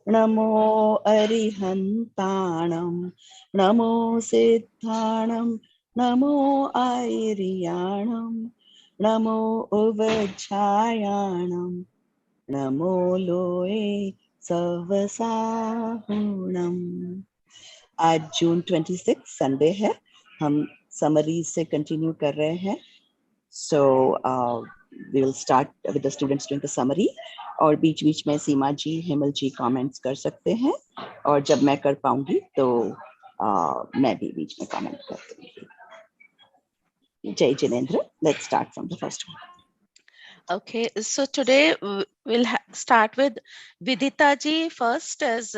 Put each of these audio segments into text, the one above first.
नमो अरिहन्ताणं नमो सिद्धाणं नमो आयर्याणं नमो उवच्छायाणं नमो लोए सवसाहुणम्। आज जून 26 संडे है, हम समरी से कंटिन्यू कर रहे हैं। So we will start with the students doing the summary और बीच बीच में सीमा जी हेमल जी कमेंट्स कर सकते हैं और जब मैं कर पाऊंगी तो मैं भी बीच में कमेंट कर दूंगी। जय Jinendra, let's start from the first one. Okay, so today we'll start with Vidita ji first, as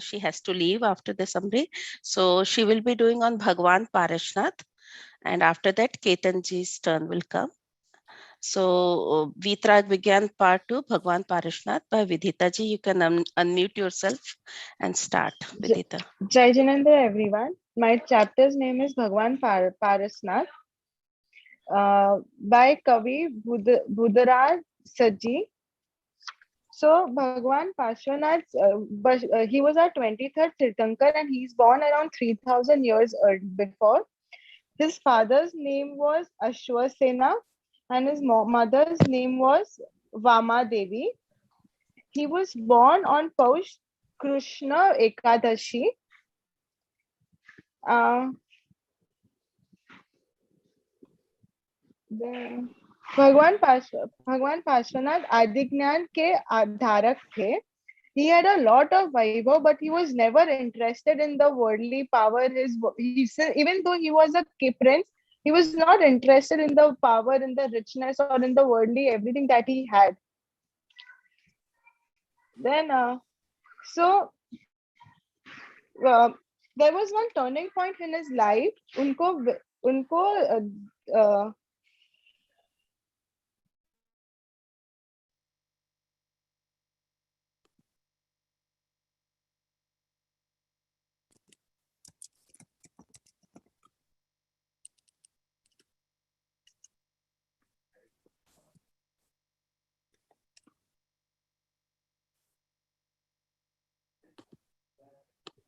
she has to leave after the summary. So she will be doing on Bhagwan Parashnath, and after that Ketan ji's turn will come. So Vitrag Vigyan Part 2, Bhagwan Parashnath by Vidita ji. You can unmute yourself and start, Vidita. Jai Jinendra everyone. My chapter's name is Bhagwan Parashnath by Kavi Budharaj Saji. So Bhagwan Parshvanath, he was our 23rd Tirthankar and he's born around 3000 years before. His father's name was Ashwasena and his mother's name was Vama Devi. He was born on Paush Krishna Ekadashi. भगवान पार्श्वनाथ आदिज्ञान के धारक थे. He had a lot of vaibhav, but he was never interested in the worldly power. Even though he was a prince, he was not interested in the power, in the richness, or in the worldly everything that he had. Then, there was one turning point in his life.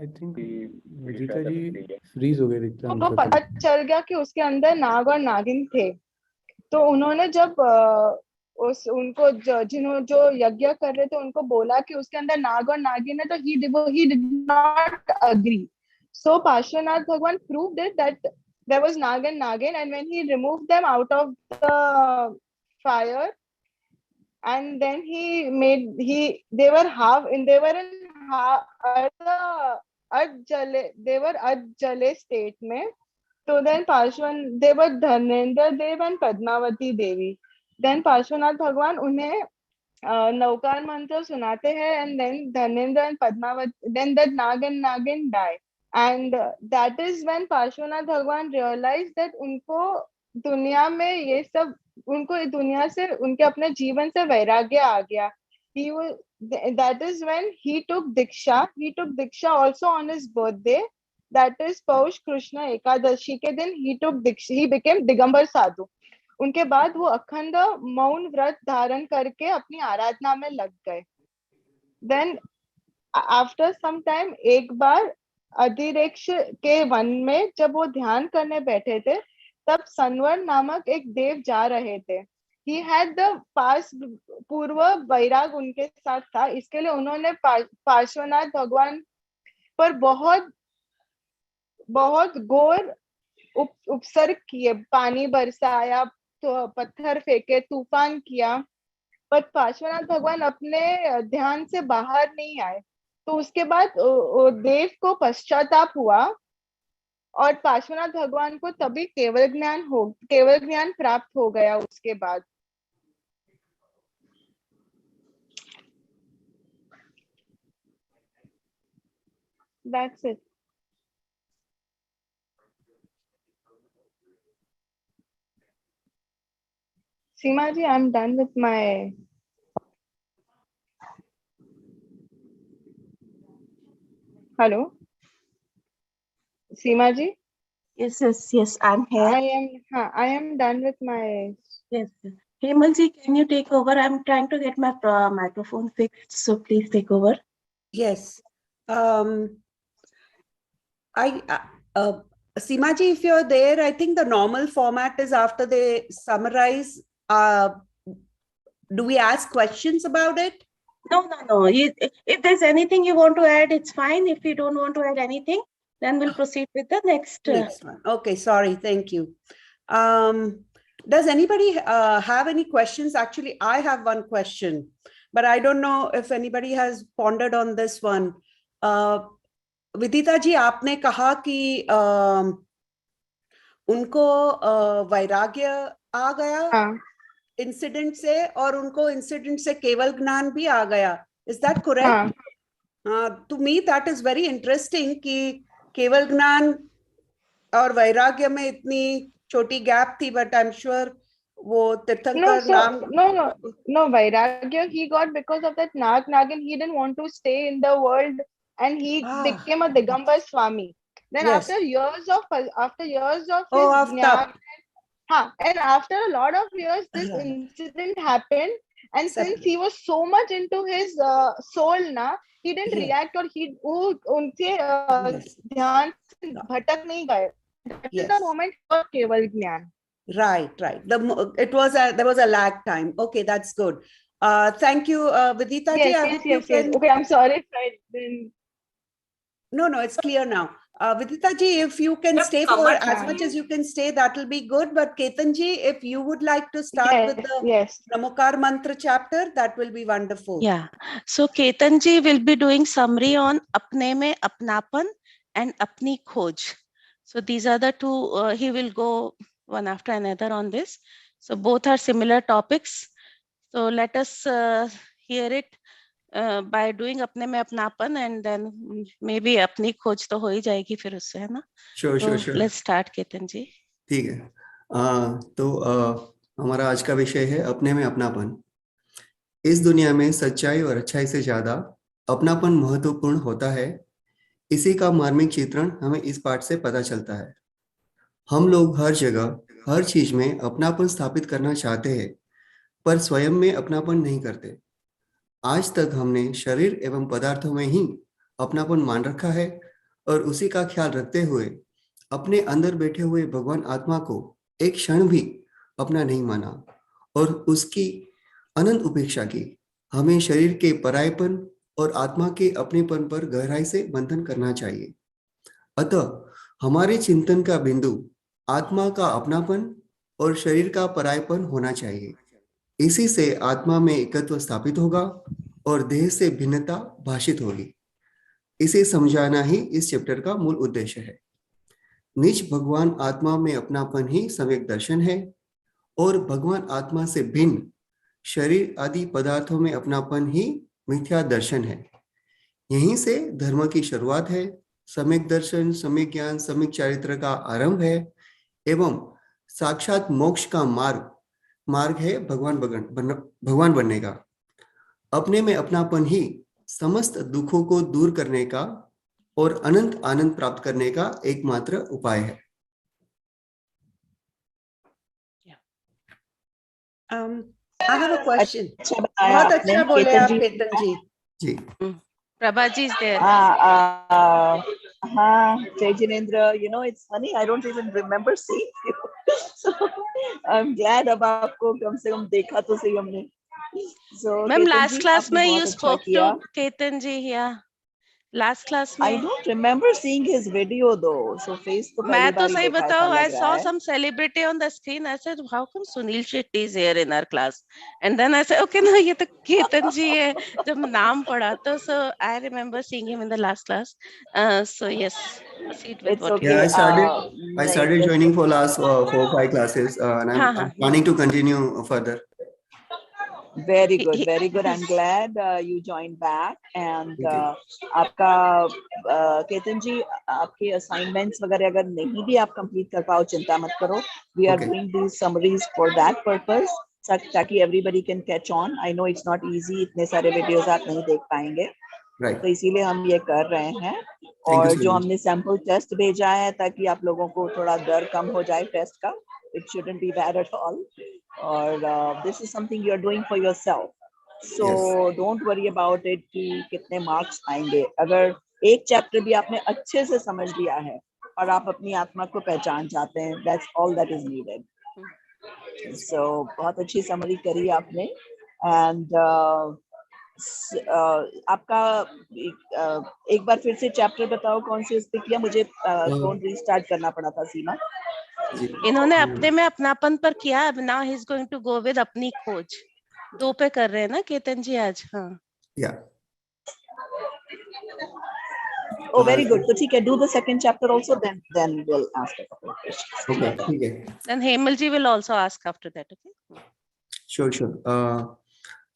I think Vidita ji freeze हो गए दिखता है. उनको पता चल गया कि उसके अंदर नाग और नागिन थे. तो उन्होंने जब उनको जो यज्ञ कर रहे थे उनको बोला कि उसके अंदर नाग और नागिन है, तो he did not agree. So Parshvanath Bhagwan proved it that there was nag and nagin, and when he removed them out of the fire, and then they were Jale state में. So then they were Dharmendra Dev and Padmavati Devi. Then Parshvanath Bhagwan उन्हें नौकार मंत्र सुनाते हैं, and then Dharmendra and Padmavati, then that Nag and Nagin die. And that is when Parshvanath Bhagwan realized that उनको दुनिया में ये सब, उनको दुनिया से, उनके अपने जीवन से वैराग्य आ गया. That is when he took Diksha. He took Diksha also on his birthday. That is Paush Krishna Ekadashi के दिन he took Diksha. He became Digambar Sadhu. उनके बाद वो अखंड मौन व्रत धारण करके अपनी आराधना में लग गए. Then after some time, एक बार अधिरेक्ष के वन में जब वो ध्यान करने बैठे थे, तब संवर नामक एक देव जा रहे थे. He had the past पूर्व वैराग उनके साथ था, इसके लिए उन्होंने पार्श्वनाथ भगवान पर बहुत घोर उपसर्ग किए. पानी बरसाया, तो पत्थर फेंके, तूफान किया, पर पार्श्वनाथ भगवान अपने ध्यान से बाहर नहीं आए. तो उसके बाद देव को पश्चाताप हुआ और पार्श्वनाथ भगवान को तभी केवल ज्ञान प्राप्त हो गया. उसके बाद that's it. Seema ji, I'm done with my. Hello, Seema ji. Yes, I'm here. I am done with my. Yes. Hemal ji, can you take over? I'm trying to get my microphone fixed, so please take over. Yes. Seema ji, if you're there, I think the normal format is after they summarize. Do we ask questions about it? No. If there's anything you want to add, it's fine. If you don't want to add anything, then we'll proceed with the next. Next one. Okay, sorry. Thank you. Does anybody have any questions? Actually, I have one question, but I don't know if anybody has pondered on this one. विदिता जी, आपने कहा कि उनको वैराग्य आ गया incident से, और उनको incident से केवल ज्ञान भी आ गया. Is that correct? To me that is very interesting कि केवल ज्ञान और वैराग्य में इतनी छोटी गैप थी, बट आई एम श्योर वो तीर्थंकर नाम. No, Vairagya he got because of that Nagin. He didn't want to stay in the world, and he became a Digambar Swami. Then Yes. after years of his of jnana, and after a lot of years, this incident happened. And since he was so much into his soul, he didn't react, or he unse dhyan se bhatak nahi gaye. That is the moment for Keval Jnana. Right. There was a lag time. Okay, that's good. Thank you, Vidita ji. Yes. Okay, I'm sorry if I didn't. No, it's clear now. Vidita ji, if you can stay for as much as you can stay, that will be good. But Ketan ji, if you would like to start with the Namokar Mantra chapter, that will be wonderful. Yeah. So Ketan ji will be doing summary on Apne Mein Apnapan and Apni Khoj. So these are the two, he will go one after another on this. So both are similar topics. So let us hear it by doing Apne Mein Apnapan, and then maybe Apni Khoj to ho hi jayegi fir usse, hai na? Sure. Let's start, Ketan ji. ठीक है. तो हमारा आज का विषय है अपने में अपनापन. इस दुनिया में सच्चाई और अच्छाई से ज्यादा अपनापन महत्वपूर्ण होता है. इसी का मार्मिक चित्रण हमें इस पाठ से पता चलता है. हम लोग हर जगह हर चीज में अपनापन स्थापित करना चाहते हैं, पर स्वयं में अपनापन नहीं करते. आज तक हमने शरीर एवं पदार्थों में ही अपनापन मान रखा है, और उसी का ख्याल रखते हुए अपने अंदर बैठे हुए भगवान आत्मा को एक क्षण भी अपना नहीं माना और उसकी अनंत उपेक्षा की. हमें शरीर के परायपन और आत्मा के अपनेपन पर गहराई से मंथन करना चाहिए. अतः हमारे चिंतन का बिंदु आत्मा का अपनापन और शरीर का परायपन होना चाहिए. इसी से आत्मा में एकत्व स्थापित होगा और देह से भिन्नता भाषित होगी. इसे समझाना ही इस चैप्टर का मूल उद्देश्य है. निज भगवान आत्मा में अपनापन ही सम्यक दर्शन है, और भगवान आत्मा से भिन्न शरीर आदि पदार्थों में अपनापन ही मिथ्या दर्शन है. यहीं से धर्म की शुरुआत है. सम्यक दर्शन, सम्यक ज्ञान, सम्यक चारित्र का आरंभ है, एवं साक्षात मोक्ष का मार्ग है भगवान बनने का. अपने में अपनापन ही समस्त दुखों को दूर करने का और अनंत आनंद प्राप्त करने का एकमात्र उपाय है. I have a question. बहुत अच्छा बोले आप केतन जी. जी. Prabhaji is there. Jai Jinendra, it's funny, I don't even remember seeing you. So I'm glad अब आपको कम से कम देखा तो सही हमने. So Ma'am, Ketan last ji, class आपने में बहुत you अच्छा spoke किया. to Ketan ji, yeah. Last class में. I don't remember seeing his video though. So face तो पहली मैं तो बार ही सही देखा ऐसा बताऊं, I लग रहा saw है. some celebrity on the screen. I said, how come Sunil Shetty is here in our class? And then I said, okay, no, ये तो Ketan ji है. जब नाम पढ़ा तो, so I remember seeing him in the last class. So yes, proceed with It's what okay. you Yeah, I नहीं, started just- joining for last 4-5 classes, and I'm planning to continue further. Very good. I'm glad you joined back. And आपका केतन जी, आपके assignments वगैरह अगर नहीं भी आप complete कर पाओ, चिंता मत करो. We are doing these summaries for that purpose, ताकि everybody can catch on. I know it's not easy, इतने सारे videos आप नहीं देख पाएंगे. Right. तो इसीलिए हम ये कर रहे हैं. और जो हमने sample test भेजा है, ताकि आप लोगों को थोड़ा डर कम हो जाए टेस्ट का. It shouldn't be bad at all. Or this is something you're doing for yourself. So don't worry about it कि कितने मार्क्स आएंगे. अगर एक चैप्टर भी आपने अच्छे से समझ लिया है और आप अपनी आत्मा को पहचान जाते हैं, that's all that is needed. So बहुत अच्छी समरी करी आपने. एंड आपका एक बार फिर से चैप्टर बताओ कौन से उस पे किया. मुझे फोन रीस्टार्ट करना पड़ा था. सीमा इन्होंने अपने में अपनापन पर किया. अब now he is going to go with अपनी खोज. 2 पे कर रहे हैं ना केतन जी आज. हाँ या Oh, very good. So, ठीक है. Do the second chapter also. Then we'll ask a couple of questions. Okay ठीक है. then Hemal ji will also ask after that. Okay. Sure.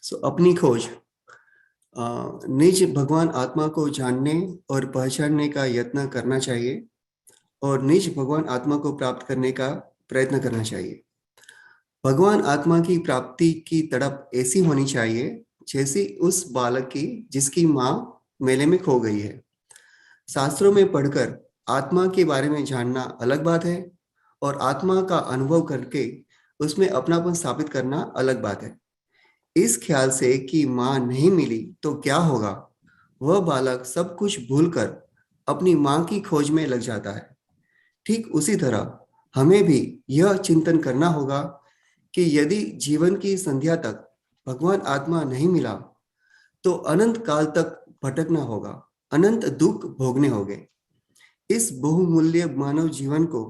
So अपनी खोज. निज भगवान आत्मा को जानने और पहचानने का यत्न करना चाहिए और निज भगवान आत्मा को प्राप्त करने का प्रयत्न करना चाहिए. भगवान आत्मा की प्राप्ति की तड़प ऐसी होनी चाहिए जैसी उस बालक की जिसकी माँ मेले में खो गई है. शास्त्रों में पढ़कर आत्मा के बारे में जानना अलग बात है और आत्मा का अनुभव करके उसमें अपनापन स्थापित करना अलग बात है. इस ख्याल से कि माँ नहीं मिली तो क्या होगा, वह बालक सब कुछ भूलकर अपनी माँ की खोज में लग जाता है. ठीक उसी तरह हमें भी यह चिंतन करना होगा कि यदि जीवन की संध्या तक भगवान आत्मा नहीं मिला तो अनंत काल तक भटकना होगा, अनंत दुख भोगने होंगे. इस बहुमूल्य मानव जीवन को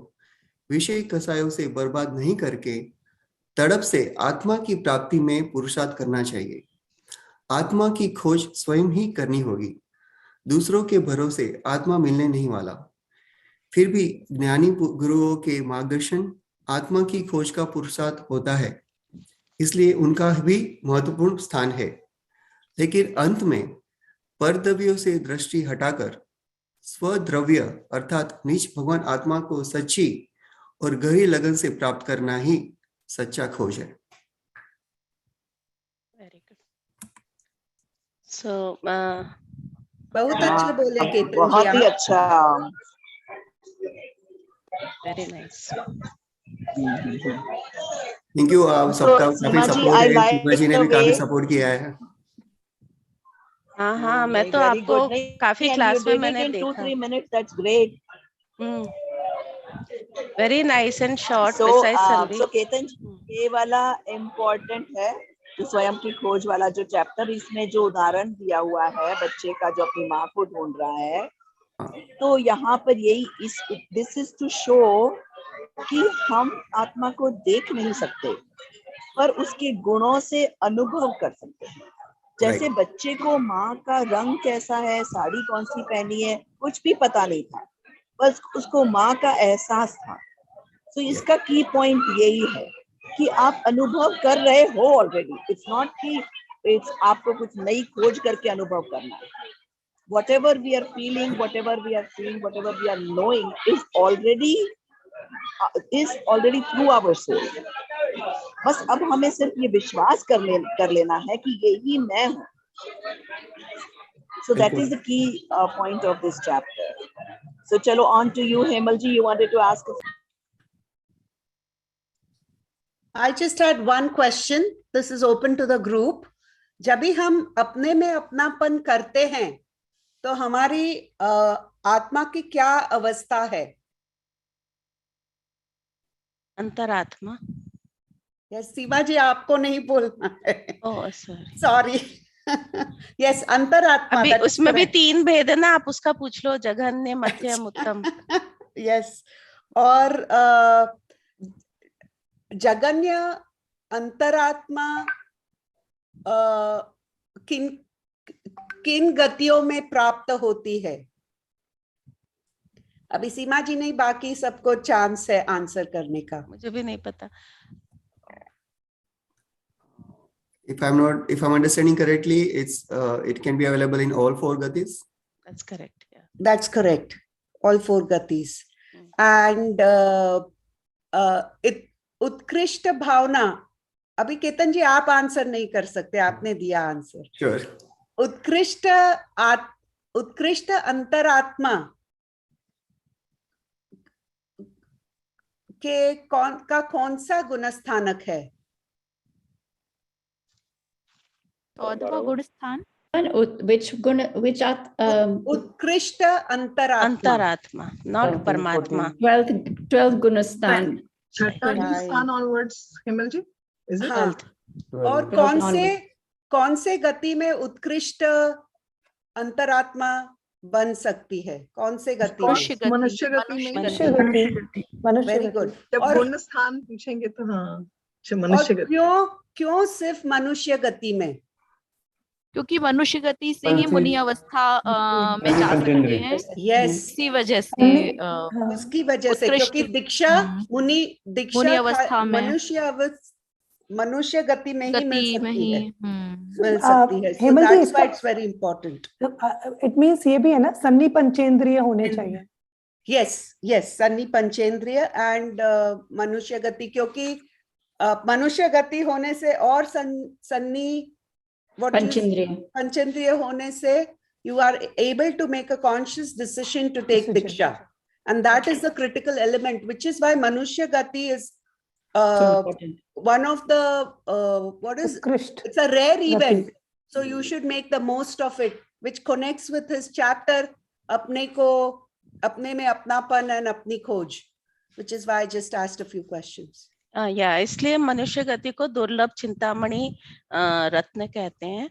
विषय कसायों से बर्बाद नहीं करके तड़प से आत्मा की प्राप्ति में पुरुषार्थ करना चाहिए. आत्मा की खोज स्वयं ही करनी होगी. दूसरों के भरोसे आत्मा मिलने नहीं वाला. फिर भी ज्ञानी गुरुओं के मार्गदर्शन आत्मा की खोज का पुरुषार्थ होता है, इसलिए उनका भी महत्वपूर्ण स्थान है. लेकिन अंत में परद्रव्यों से दृष्टि हटाकर स्वद्रव्य अर्थात निज भगवान आत्मा को सच्ची और गहरी लगन से प्राप्त करना ही सच्चा खोज है. Very good. So बहुत अच्छा बोले केतन जी. बहुत ही अच्छा. very nice. Thank you. सबका काफी सपोर्ट है. सीमा जी ने भी काफी सपोर्ट किया है. हाँ हाँ, मैं तो आपको काफी क्लास में मैंने देखा. 2-3 minutes, that's great. Very nice and short. So, precise so Ketan ये वाला इम्पोर्टेंट है. तो स्वयं की खोज वाला जो चैप्टर, इसमें जो उदाहरण दिया हुआ है बच्चे का जो अपनी माँ को ढूंढ रहा है, तो यहाँ पर यही दिस इज टू शो कि हम आत्मा को देख नहीं सकते पर उसके गुणों से अनुभव कर सकते हैं. जैसे बच्चे को माँ का रंग कैसा है, साड़ी कौन सी पहनी है, कुछ भी पता नहीं था, बस उसको माँ का एहसास था. तो इसका की पॉइंट यही है कि आप अनुभव कर रहे हो ऑलरेडी. इट्स नॉट कि इट्स आपको कुछ नई खोज करके अनुभव करना है. whatever we are feeling, whatever we are seeing, whatever we are knowing is already through our soul. बस अब हमें सिर्फ ये विश्वास कर लेना है कि यही मैं हूँ. So that is the key point of this chapter. So चलो on to you, Hemal ji. You wanted to ask. I just had one question. This is open to the group. जब भी हम अपने में अपनापन करते हैं तो हमारी आत्मा की क्या अवस्था है? अंतरात्मा. यस सीमा जी, आपको नहीं बोलना है. Oh sorry. यस अंतरात्मा. अभी उसमें भी 3 भेद है ना, आप उसका पूछ लो. जघन्य, मध्यम, उत्तम. यस. और जघन्य अंतरात्मा किन गतियों में प्राप्त होती है? अभी सीमा जी नहीं, बाकी सबको चांस है आंसर करने का. मुझे भी नहीं पता. If I'm understanding correctly, it can be available in all 4 gatis. That's correct. Yeah. That's correct. All 4 gatis. And उत्कृष्ट भावना. अभी केतन जी आप आंसर नहीं कर सकते, आपने दिया आंसर. Sure. उत्कृष्ट अंतरात्मा के कौन सा गुणस्थानक है? चौदहवां गुण स्थान, उत्कृष्ट अंतरात्मा, not परमात्मा. 12th गुण स्थान, छठा स्थान onwards, Himal ji, is it? हाँ, और कौन से गति में उत्कृष्ट अंतरात्मा बन सकती है? कौन से गति में? मनुष्य गति में। Very good. जब गुण स्थान पूछेंगे तो हाँ, मनुष्य गति। क्यों सिर्फ मनुष्य गति में? क्योंकि मनुष्य गति से ही मुनि अवस्था में जा सकते हैं। यस, इसी वजह से उसकी वजह से, क्योंकि दीक्षा मुनि अवस्था में मनुष्य गति में ही मिल सकती है। So that's why it's very important. It means ये भी है ना, सन्नि पंचेंद्रिय होने चाहिए। Yes, सन्नि पंचेंद्रिय एंड मनुष्य गति, क्योंकि मनुष्य गति होने से और सन्नि पंचेंद्रिय होने से you are able to make a conscious decision to take diksha, and that is the critical element, which is why manushya gati is one of the it's a rare event, so you should make the most of it, which connects with his chapter apne mein apnapan and apni khoj, which is why I just asked a few questions. इसलिए मनुष्य गति को दुर्लभ चिंतामणि रत्न कहते हैं,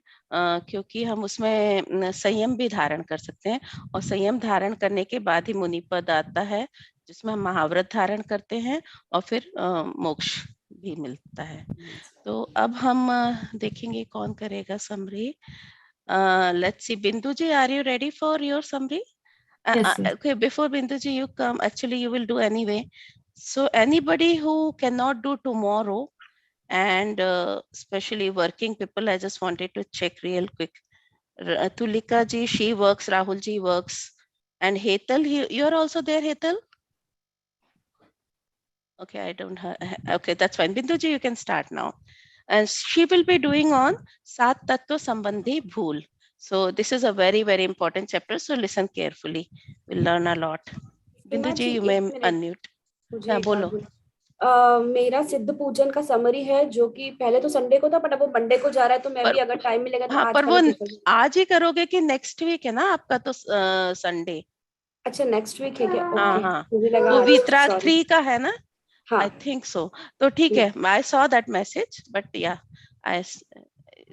क्योंकि हम उसमें संयम भी धारण कर सकते हैं, और संयम धारण करने के बाद ही मुनि पद आता है, जिसमें हम महाव्रत धारण करते हैं और फिर मोक्ष भी मिलता है। तो अब हम देखेंगे कौन करेगा summary. Let's see, Bindu ji, are you ready for your summary? Okay, before Bindu ji you come, actually you will do anyway. So anybody who cannot do tomorrow, and especially working people, I just wanted to check real quick. Tulika ji, she works, Rahul ji works, and Hetal, you're also there, Hetal? Okay, I don't have, okay, that's fine. Bindu ji, you can start now. And she will be doing on Sat Tattva Sambandhi Bhool. So this is a very, very important chapter. So listen carefully. We'll learn a lot. Bindu ji, you may unmute. हाँ, बोलो। मेरा सिद्ध पूजन का summary है, जो कि पहले तो संडे को था, बट अब वो मंडे को जा रहा है, तो मैं भी अगर टाइम मिलेगा तो हाँ, पर वो आज ही करोगे कि नेक्स्ट वीक है ना आपका तो संडे? अच्छा, नेक्स्ट वीक है क्या? हाँ हाँ, वो वीतराग 3 का है ना? I think so. तो ठीक है, I saw that message, but yeah,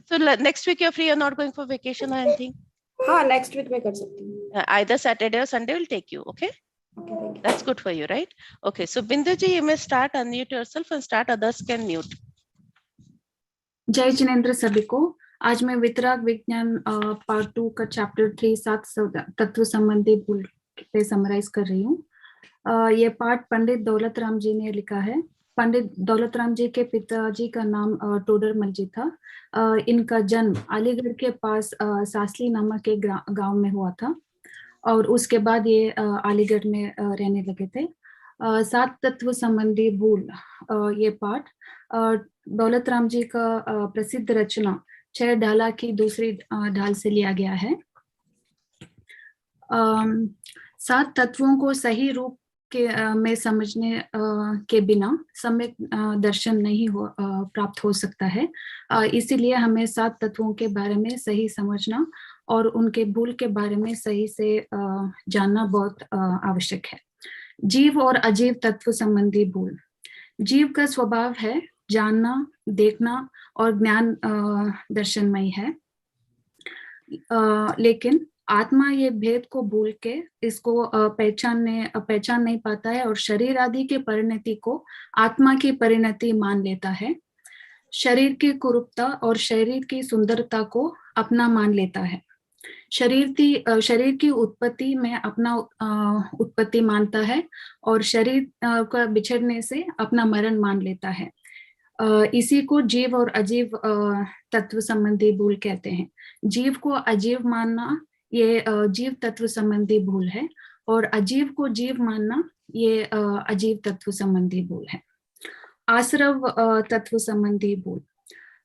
so next week you're free, you're not going for vacation or anything? हाँ, next week मैं कर सकती हूँ. Either Saturday or Sunday will take you, okay? Okay, thank you. That's good for you, right? Okay, so Bindu ji, you may start, unmute yourself and start, others can mute. जय जिनेंद्र सभी को। आज मैं वितराग विज्ञान पार्ट 2 का chapter 3 सात तत्व संबंधी भूल पे समराइज कर रही हूँ। ये पार्ट पंडित दौलत राम जी ने लिखा है। पंडित दौलत राम जी के पिताजी का नाम टोडरमल जी था। इनका जन्म अलीगढ़ के पास सासली नामक एक गांव में हुआ था, और उसके बाद ये अलीगढ़ में रहने लगे थे। सात तत्व संबंधी भूल, ये पाठ दौलत राम जी का प्रसिद्ध रचना 6 ढाला की दूसरी ढाल से लिया गया है। 7 तत्वों को सही रूप में समझने के बिना सम्यक दर्शन नहीं प्राप्त हो सकता है। इसीलिए हमें 7 तत्वों के बारे में सही समझना और उनके भूल के बारे में सही से जानना बहुत आवश्यक है। जीव और अजीव तत्व संबंधी भूल। जीव का स्वभाव है जानना, देखना और ज्ञान दर्शनमय है, लेकिन आत्मा ये भेद को भूल के इसको पहचान नहीं पाता है और शरीर आदि की परिणति को आत्मा की परिणति मान लेता है। शरीर की कुरूपता और शरीर की सुंदरता को अपना मान लेता है। शरीर की उत्पत्ति में अपना उत्पत्ति मानता है और शरीर का बिछड़ने से अपना मरण मान लेता है। इसी को जीव और अजीव तत्व संबंधी भूल कहते हैं। जीव को अजीव मानना ये जीव तत्व संबंधी भूल है, और अजीव को जीव मानना ये अजीव तत्व संबंधी भूल है। आश्रव तत्व संबंधी भूल।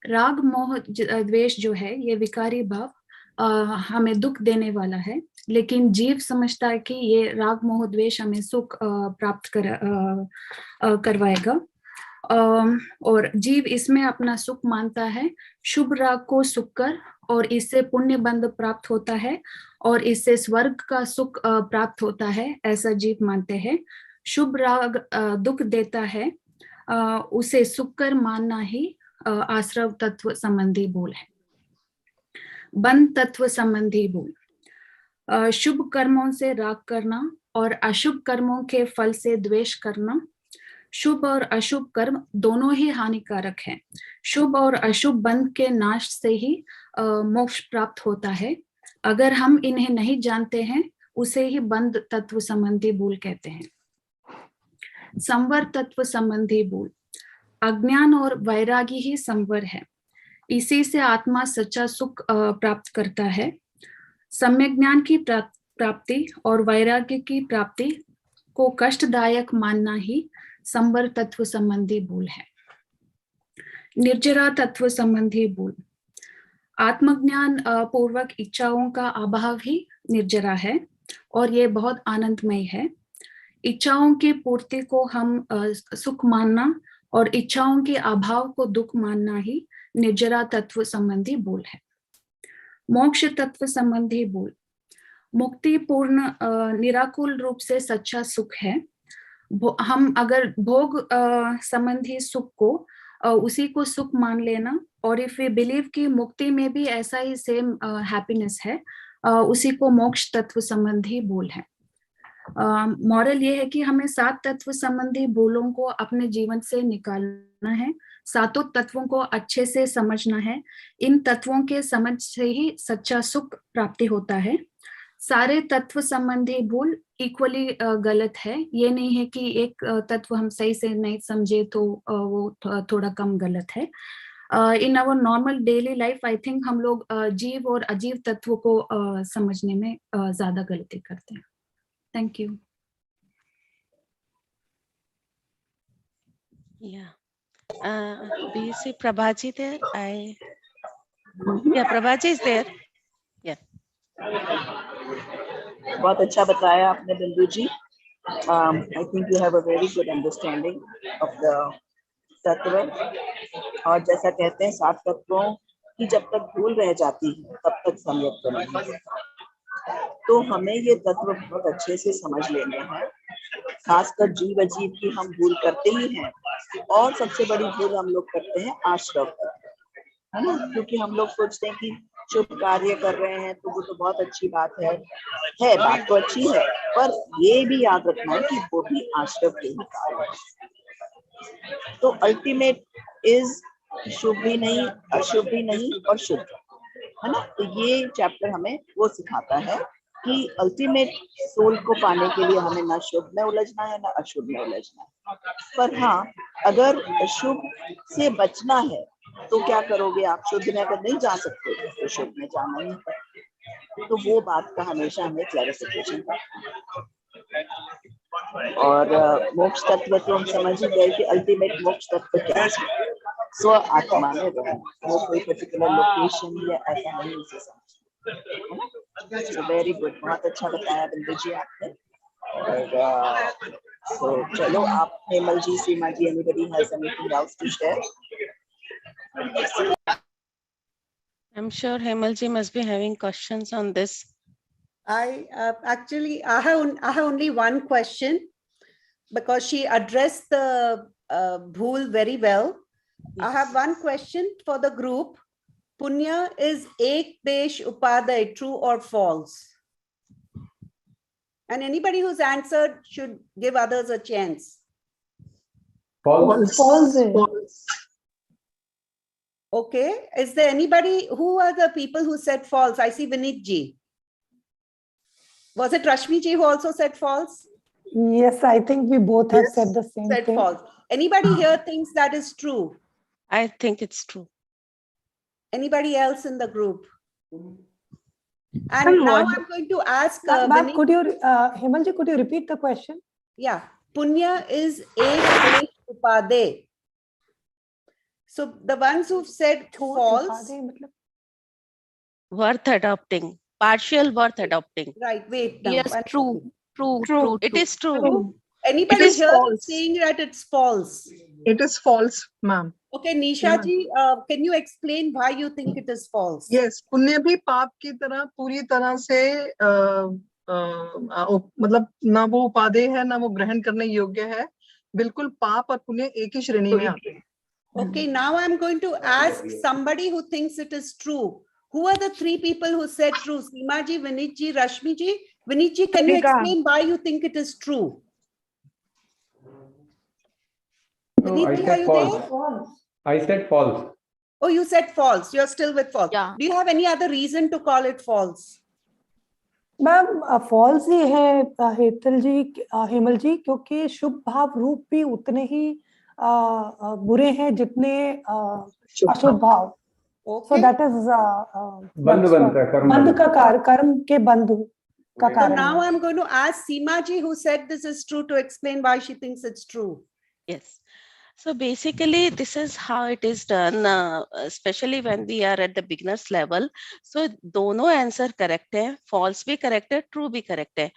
राग मोह द्वेष जो है ये विकारी भाव हमें दुख देने वाला है, लेकिन जीव समझता है कि ये राग मोह द्वेष हमें सुख प्राप्त करवाएगा। और जीव इसमें अपना सुख मानता है। शुभ राग को सुख कर और इससे पुण्य बंध प्राप्त होता है और इससे स्वर्ग का सुख प्राप्त होता है, ऐसा जीव मानते हैं। शुभ राग दुख देता है, उसे सुख कर मानना ही आश्रव तत्व संबंधी बोल है। बंध तत्व संबंधी बोल, शुभ कर्मों से राग करना और अशुभ कर्मों के फल से द्वेष करना। शुभ और अशुभ कर्म दोनों ही हानिकारक हैं। शुभ और अशुभ बंध के नाश से ही मोक्ष प्राप्त होता है। अगर हम इन्हें नहीं जानते हैं, उसे ही बंध तत्व संबंधी भूल कहते हैं। संवर तत्व संबंधी भूल, अज्ञान और वैरागी ही संवर है। इसी से आत्मा सच्चा सुख प्राप्त करता है। सम्यक ज्ञान की प्राप्ति और वैराग्य की प्राप्ति को कष्टदायक मानना ही संवर तत्व संबंधी भूल है। निर्जरा तत्व संबंधी भूल, आत्मज्ञान पूर्वक इच्छाओं का अभाव ही निर्जरा है और ये बहुत आनंदमय है। इच्छाओं की पूर्ति को हम सुख मानना और इच्छाओं के अभाव को दुख मानना ही निर्जरा तत्व संबंधी भूल है। मोक्ष तत्व संबंधी भूल, मुक्ति पूर्ण निराकुल रूप से सच्चा सुख है। हम अगर भोग संबंधी सुख को उसी को सुख मान लेना और इफ वी बिलीव कि मुक्ति में भी ऐसा ही सेम हैप्पीनेस है, उसी को मोक्ष तत्व संबंधी भूल है। मॉरल ये है कि हमें 7 तत्व संबंधी भूलों को अपने जीवन से निकालना है। 7 तत्वों को अच्छे से समझना है। इन तत्वों के समझ से ही सच्चा सुख प्राप्ति होता है। सारे तत्व संबंधी भूल इक्वली गलत है। ये नहीं है कि एक तत्व हम सही से नहीं समझे तो वो थोड़ा कम गलत है। In our normal daily life I think हम लोग जीव और अजीव तत्वों को समझने में ज्यादा गलती करते हैं। Thank you. Yeah. BC Prabhaji there? Yeah, Prabhaji is there. Yeah. बहुत अच्छा बताया आपने बिंदु जी। I think you have a very good understanding of the तत्व। और जैसा कहते हैं 7 तत्वों की जब तक भूल रह जाती है तब तक सम्यक तो नहीं होता। तो हमें ये तत्व बहुत अच्छे से समझ लेने हैं। खासकर जीव अजीव की हम भूल करते ही हैं और सबसे बड़ी भूल हम लोग करते हैं आश्रव, है ना? क्योंकि हम लोग सोचते हैं कि शुभ कार्य कर रहे हैं तो वो तो बहुत अच्छी बात है, बात तो अच्छी है, पर ये भी याद रखना है कि वो भी आश्रव के ही कार्य है। तो अल्टीमेट इज शुभ भी नहीं, अशुभ भी नहीं और शुद्ध, है ना? तो ये चैप्टर हमें वो सिखाता है कि अल्टीमेट सोल को पाने के लिए हमें ना शुभ में उलझना है ना अशुभ में उलझना है। पर हाँ, अगर अशुभ से बचना है तो क्या करोगे आप? शुद्ध में अगर नहीं जा सकते तो शुभ में जाना ही है। तो वो बात का हमेशा हमें क्लैरिफिकेशन और मोक्ष तत्व तो हम समझ ही गए कि अल्टीमेट मोक्ष तत्व क्या है, स्व आत्मा में रहना। वो कोई पर्टिकुलर लोकेशन या ऐसा नहीं उसे समझना। वेरी गुड, बहुत अच्छा बताया बिंदु जी आपने। और so, चलो आप हेमल जी, सीमा जी, anybody has anything else to share? I'm sure Hemal ji must be having questions on this. I have only one question because she addressed the bhool very well. Yes. I have one question for the group. Punya is ek desh upaday, true or false? And anybody who's answered should give others a chance. False. False. Okay. Is there anybody, who are the people who said false? I see Vineet ji. Was it Rashmi ji who also said false? Yes, I think we both have said the same thing. False. Anybody here thinks that is true? I think it's true. Anybody else in the group? And now I'm going to ask Ma'am, could you, Hemal ji, could you repeat the question? Yeah. Punya is ek upade. So the ones who've said false. Worth adopting. Partial worth adopting. Right. Wait. Yes, true. It is true. Anybody is here false. saying that it's false? It is false, ma'am. Okay, Nisha ji, can you explain why you think it is false? Yes, पुण्य भी पाप की तरह पूरी तरह से मतलब ना वो उपादेय है, ना वो ग्रहण करने योग्य है. बिल्कुल पाप और पुण्य एक ही श्रेणी में आते हैं. Okay, now I'm going to ask somebody who thinks it is true. Who are the three people who said true? Seema ji, Vinit ji, Rashmi ji. Vinit ji, can you explain why you think it is true? No, Vinit I ji, are said you false. there? I said false. Oh, you said false. You're still with false. Yeah. Do you have any other reason to call it false? Ma'am false ही है हेतल जी, हेमल जी, क्योंकि शुभ भाव रूप भी उतने ही बुरे हैं जितने अशुभ भाव. सो दैट इज बंध बनता है, कर्म बंध बंध. का कर्म के बंध का So कारण now है. I'm going to ask Seema ji, who said this is true, to explain why she thinks it's true. Yes. So basically, this is how it is done, especially when we are at the beginners level. So दोनों answer correct है, false भी correct है, true भी correct है.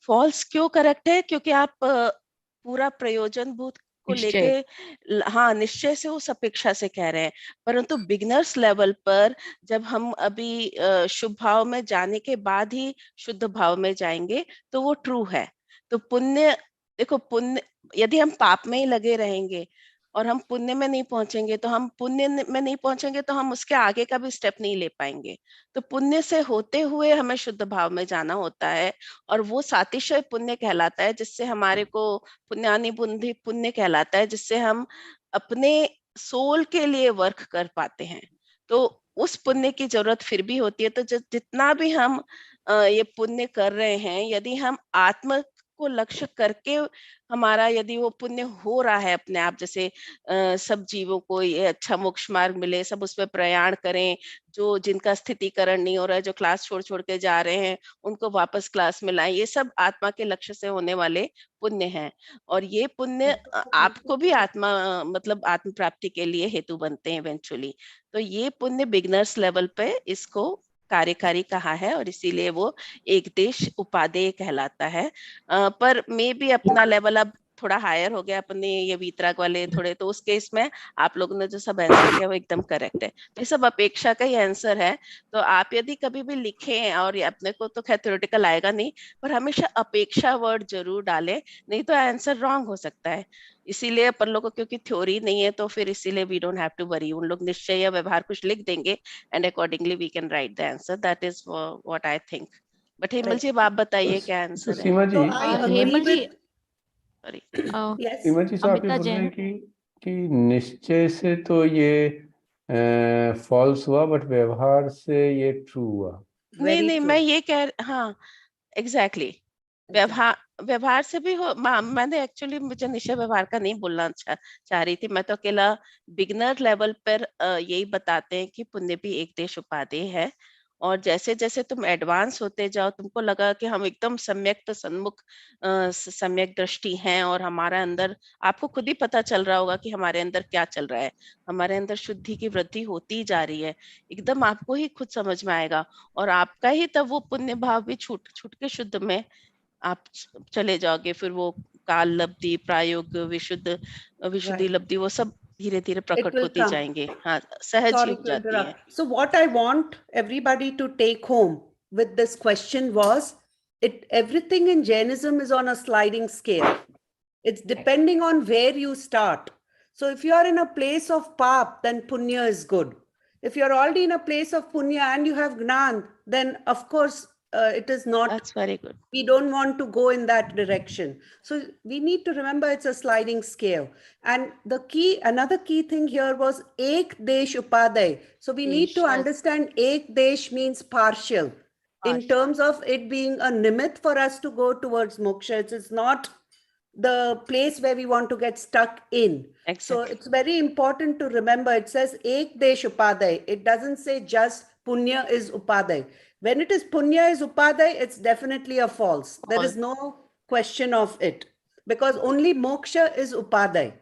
False क्यों correct है? क्योंकि आप पूरा प्रयोजन भूत को लेके, हाँ, निश्चय से उस अपेक्षा से कह रहे हैं. परंतु बिगिनर्स लेवल पर जब हम अभी शुभ भाव में जाने के बाद ही शुद्ध भाव में जाएंगे तो वो ट्रू है. तो पुण्य, देखो पुण्य, यदि हम पाप में ही लगे रहेंगे और हम पुण्य में नहीं पहुंचेंगे, तो हम पुण्य में नहीं पहुंचेंगे तो हम उसके आगे का भी स्टेप नहीं ले पाएंगे. तो पुण्य से होते हुए हमें शुद्ध भाव में जाना होता है, और वो सातिशय पुण्य कहलाता है, जिससे हमारे को पुण्यानि बुद्धि पुण्य कहलाता है, जिससे हम अपने सोल के लिए वर्क कर पाते हैं. तो उस पुण्य की जरूरत फिर भी होती है. तो जितना भी हम ये पुण्य कर रहे हैं, यदि हम आत्म को लक्ष्य करके हमारा यदि वो पुण्य हो रहा है अपने आप, जैसे सब जीवों को ये अच्छा मोक्ष मार्ग मिले, सब उसमें प्रयाण करें, जो जिनका स्थितिकरण नहीं हो रहा है, जो क्लास छोड़ के जा रहे हैं, उनको वापस क्लास में लाएं, ये सब आत्मा के लक्ष्य से होने वाले पुण्य हैं. और ये पुण्य आपको भी आत्मा मतलब आत्म प्राप्ति के लिए हेतु बनते हैं इवेंचुअली. तो ये पुण्य बिगिनर्स लेवल पे इसको कार्यकारी कहा है, और इसीलिए वो एक देश उपादेय कहलाता है. पर मे भी अपना लेवल अब थोड़ा हायर हो गया अपने ये वीतराग वाले थोड़े, तो उस केस में आप लोगों ने जो सब आंसर किया वो एकदम करेक्ट है. ये सब अपेक्षा का ही आंसर है. तो आप यदि कभी भी लिखें, और अपने को तो खैर थ्योरेटिकल आएगा नहीं, पर हमेशा अपेक्षा वर्ड जरूर डालें, नहीं तो आंसर रॉन्ग हो सकता है. इसीलिए अपन लोगों को, क्योंकि थ्योरी नहीं है, तो फिर इसीलिए we don't have to worry. उन लोग निश्चय या व्यवहार कुछ लिख देंगे and accordingly we can write the answer. That is what I think. But Hemal ji, आप बताइए क्या आंसर है. सीमा जी, हेमल जी, सॉरी, सीमा जी, आप ये बोल रहे हैं कि निश्चय से तो ये फॉल्स हुआ, बट व्यवहार से ये ट्रू हुआ. नहीं, मैं ये कह, हाँ एग्जैक्टली, व्यवहार से भी हो. मैंने एक्चुअली, मुझे निश्चय व्यवहार का नहीं बोलना चाह रही थी. मैं तो अकेला बिगनर लेवल पर यही बताते हैं कि पुण्य भी एक देश उपादेय है, और जैसे जैसे तुम एडवांस होते जाओ, तुमको लगा कि हम एकदम सम्यक सन्मुख सम्यक दृष्टि हैं, और हमारा अंदर, आपको खुद ही पता चल रहा होगा कि हमारे अंदर क्या चल रहा है, हमारे अंदर शुद्धि की वृद्धि होती जा रही है, एकदम आपको ही खुद समझ में आएगा. और आपका ही तब वो पुण्य भाव भी छूट के शुद्ध में आप चले जाओगे. फिर वो काल लब्धि, प्रायोग, विशुद्धि लब्धि, वो सब धीरे धीरे प्रकट होती जाएंगे. हाँ, सहज ही हो जाती है. So what I want everybody to take home with this question was, everything in Jainism is on a sliding scale. It's depending on where you start. So if you are in a place of pap, then punya is good. If you're already in a place of punya and you have gnan, then of course it is not. That's very good. We don't want to go in that direction. So we need to remember it's a sliding scale. And another key thing here was ek desh upaday. So we need to understand ek desh means partial, in terms of it being a nimit for us to go towards moksha. It's not the place where we want to get stuck in. Exactly. So it's very important to remember, it says ek desh upaday. It doesn't say just punya is upaday. When it is punya is upaday, it's definitely a false. There is no question of it, because only moksha is upaday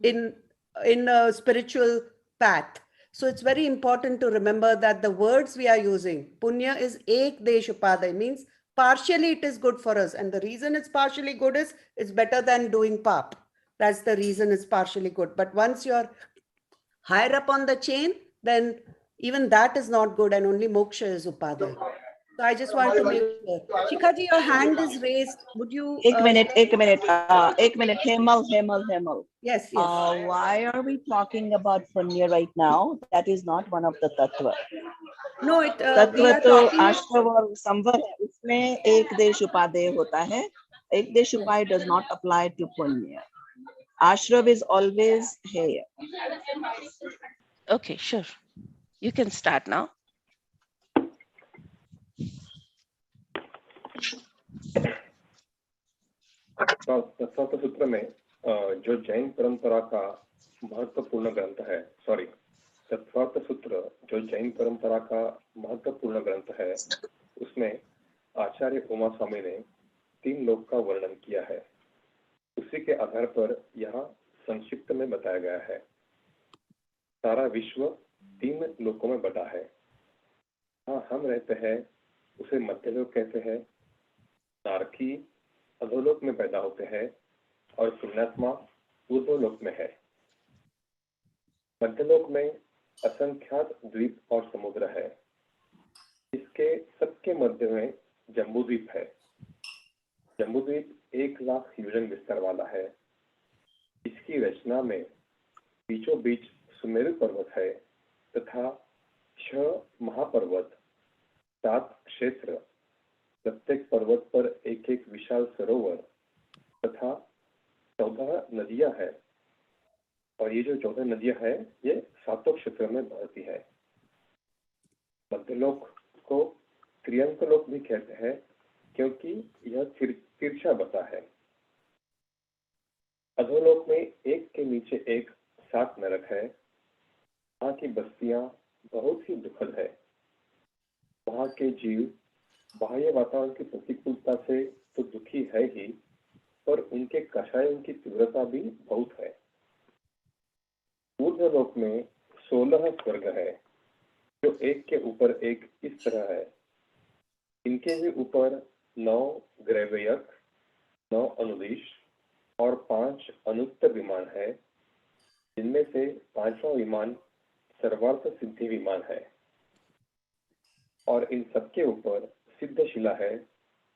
in a spiritual path. So it's very important to remember that the words we are using, punya is ek desh upaday, means partially it is good for us, and the reason it's partially good is it's better than doing pap. That's the reason it's partially good. But once you're higher up on the chain, then even that is not good, and only moksha is upadaya. So I just want to make sure. Shikha ji, your hand is raised. Would you? एक minute. Hemal. Yes. Why are we talking about punya right now? That is not one of the tattva. No, तत्व तो आश्रव और संवर है, उसमें एक देश उपादेय होता है. एक देश उपाय does not apply to punya. Ashrav is always here. Okay, sure. You can start now. Tattvartha सूत्र में जो जैन परंपरा का महत्वपूर्ण ग्रंथ है, तत्वार्थ सूत्र जो जैन परंपरा का महत्वपूर्ण ग्रंथ है, उसमें आचार्य उमा स्वामी ने 3 लोक का वर्णन किया है. उसी के आधार पर यहाँ संक्षिप्त में बताया गया है. सारा विश्व 3 लोकों में बटा है. हाँ, हम रहते हैं उसे मध्यलोक कहते हैं. नारकी अधोलोक में पैदा होते हैं और पुण्यात्मा ऊर्ध्वलोक में है. मध्यलोक में असंख्यात द्वीप और समुद्र है. इसके सबके मध्य में जम्बूद्वीप है. जम्बूद्वीप 1 लाख योजन विस्तार वाला है. इसकी रचना में बीचों बीच सुमेरु पर्वत है तथा 6 महापर्वत, 7 क्षेत्र, प्रत्येक पर्वत पर एक विशाल सरोवर तथा 14 नदियां है. और ये जो 14 नदियां है ये 7 क्षेत्रों में बहती है. मध्यलोक को त्रियंक लोक भी कहते हैं क्योंकि यह तिरछा बसा है. अधोलोक में एक के नीचे एक 7 नरक है. वहाँ की बस्तियां बहुत ही दुखद है. वहाँ के जीव बाह्य वातावरण की प्रतिकूलता से तो दुखी है ही, पर उनके कषायों की तीव्रता भी बहुत है. ऊर्ध्वलोक में 16 स्वर्ग है जो एक के ऊपर एक इस तरह है. इनके भी ऊपर 9 ग्रैवयक, 9 अनुदिश और 5 अनुत्तर विमान है, जिनमें से 5वां विमान सर्वार्थ सिद्धि विमान है. और इन सबके ऊपर सिद्ध शिला है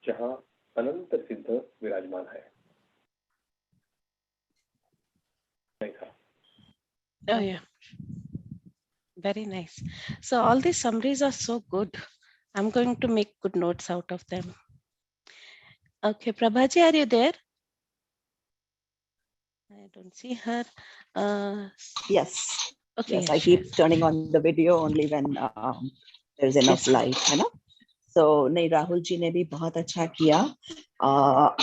जहां अनंत सिद्ध विराजमान है. Oh yeah, very nice. So all these summaries are so good. I'm going to make good notes out of them. Okay, Prabhaji, are you there? I don't see her. Yes. Okay. Yes, I keep turning on the video only when there's enough light, है ना? So नहीं, राहुल जी ने भी बहुत अच्छा किया.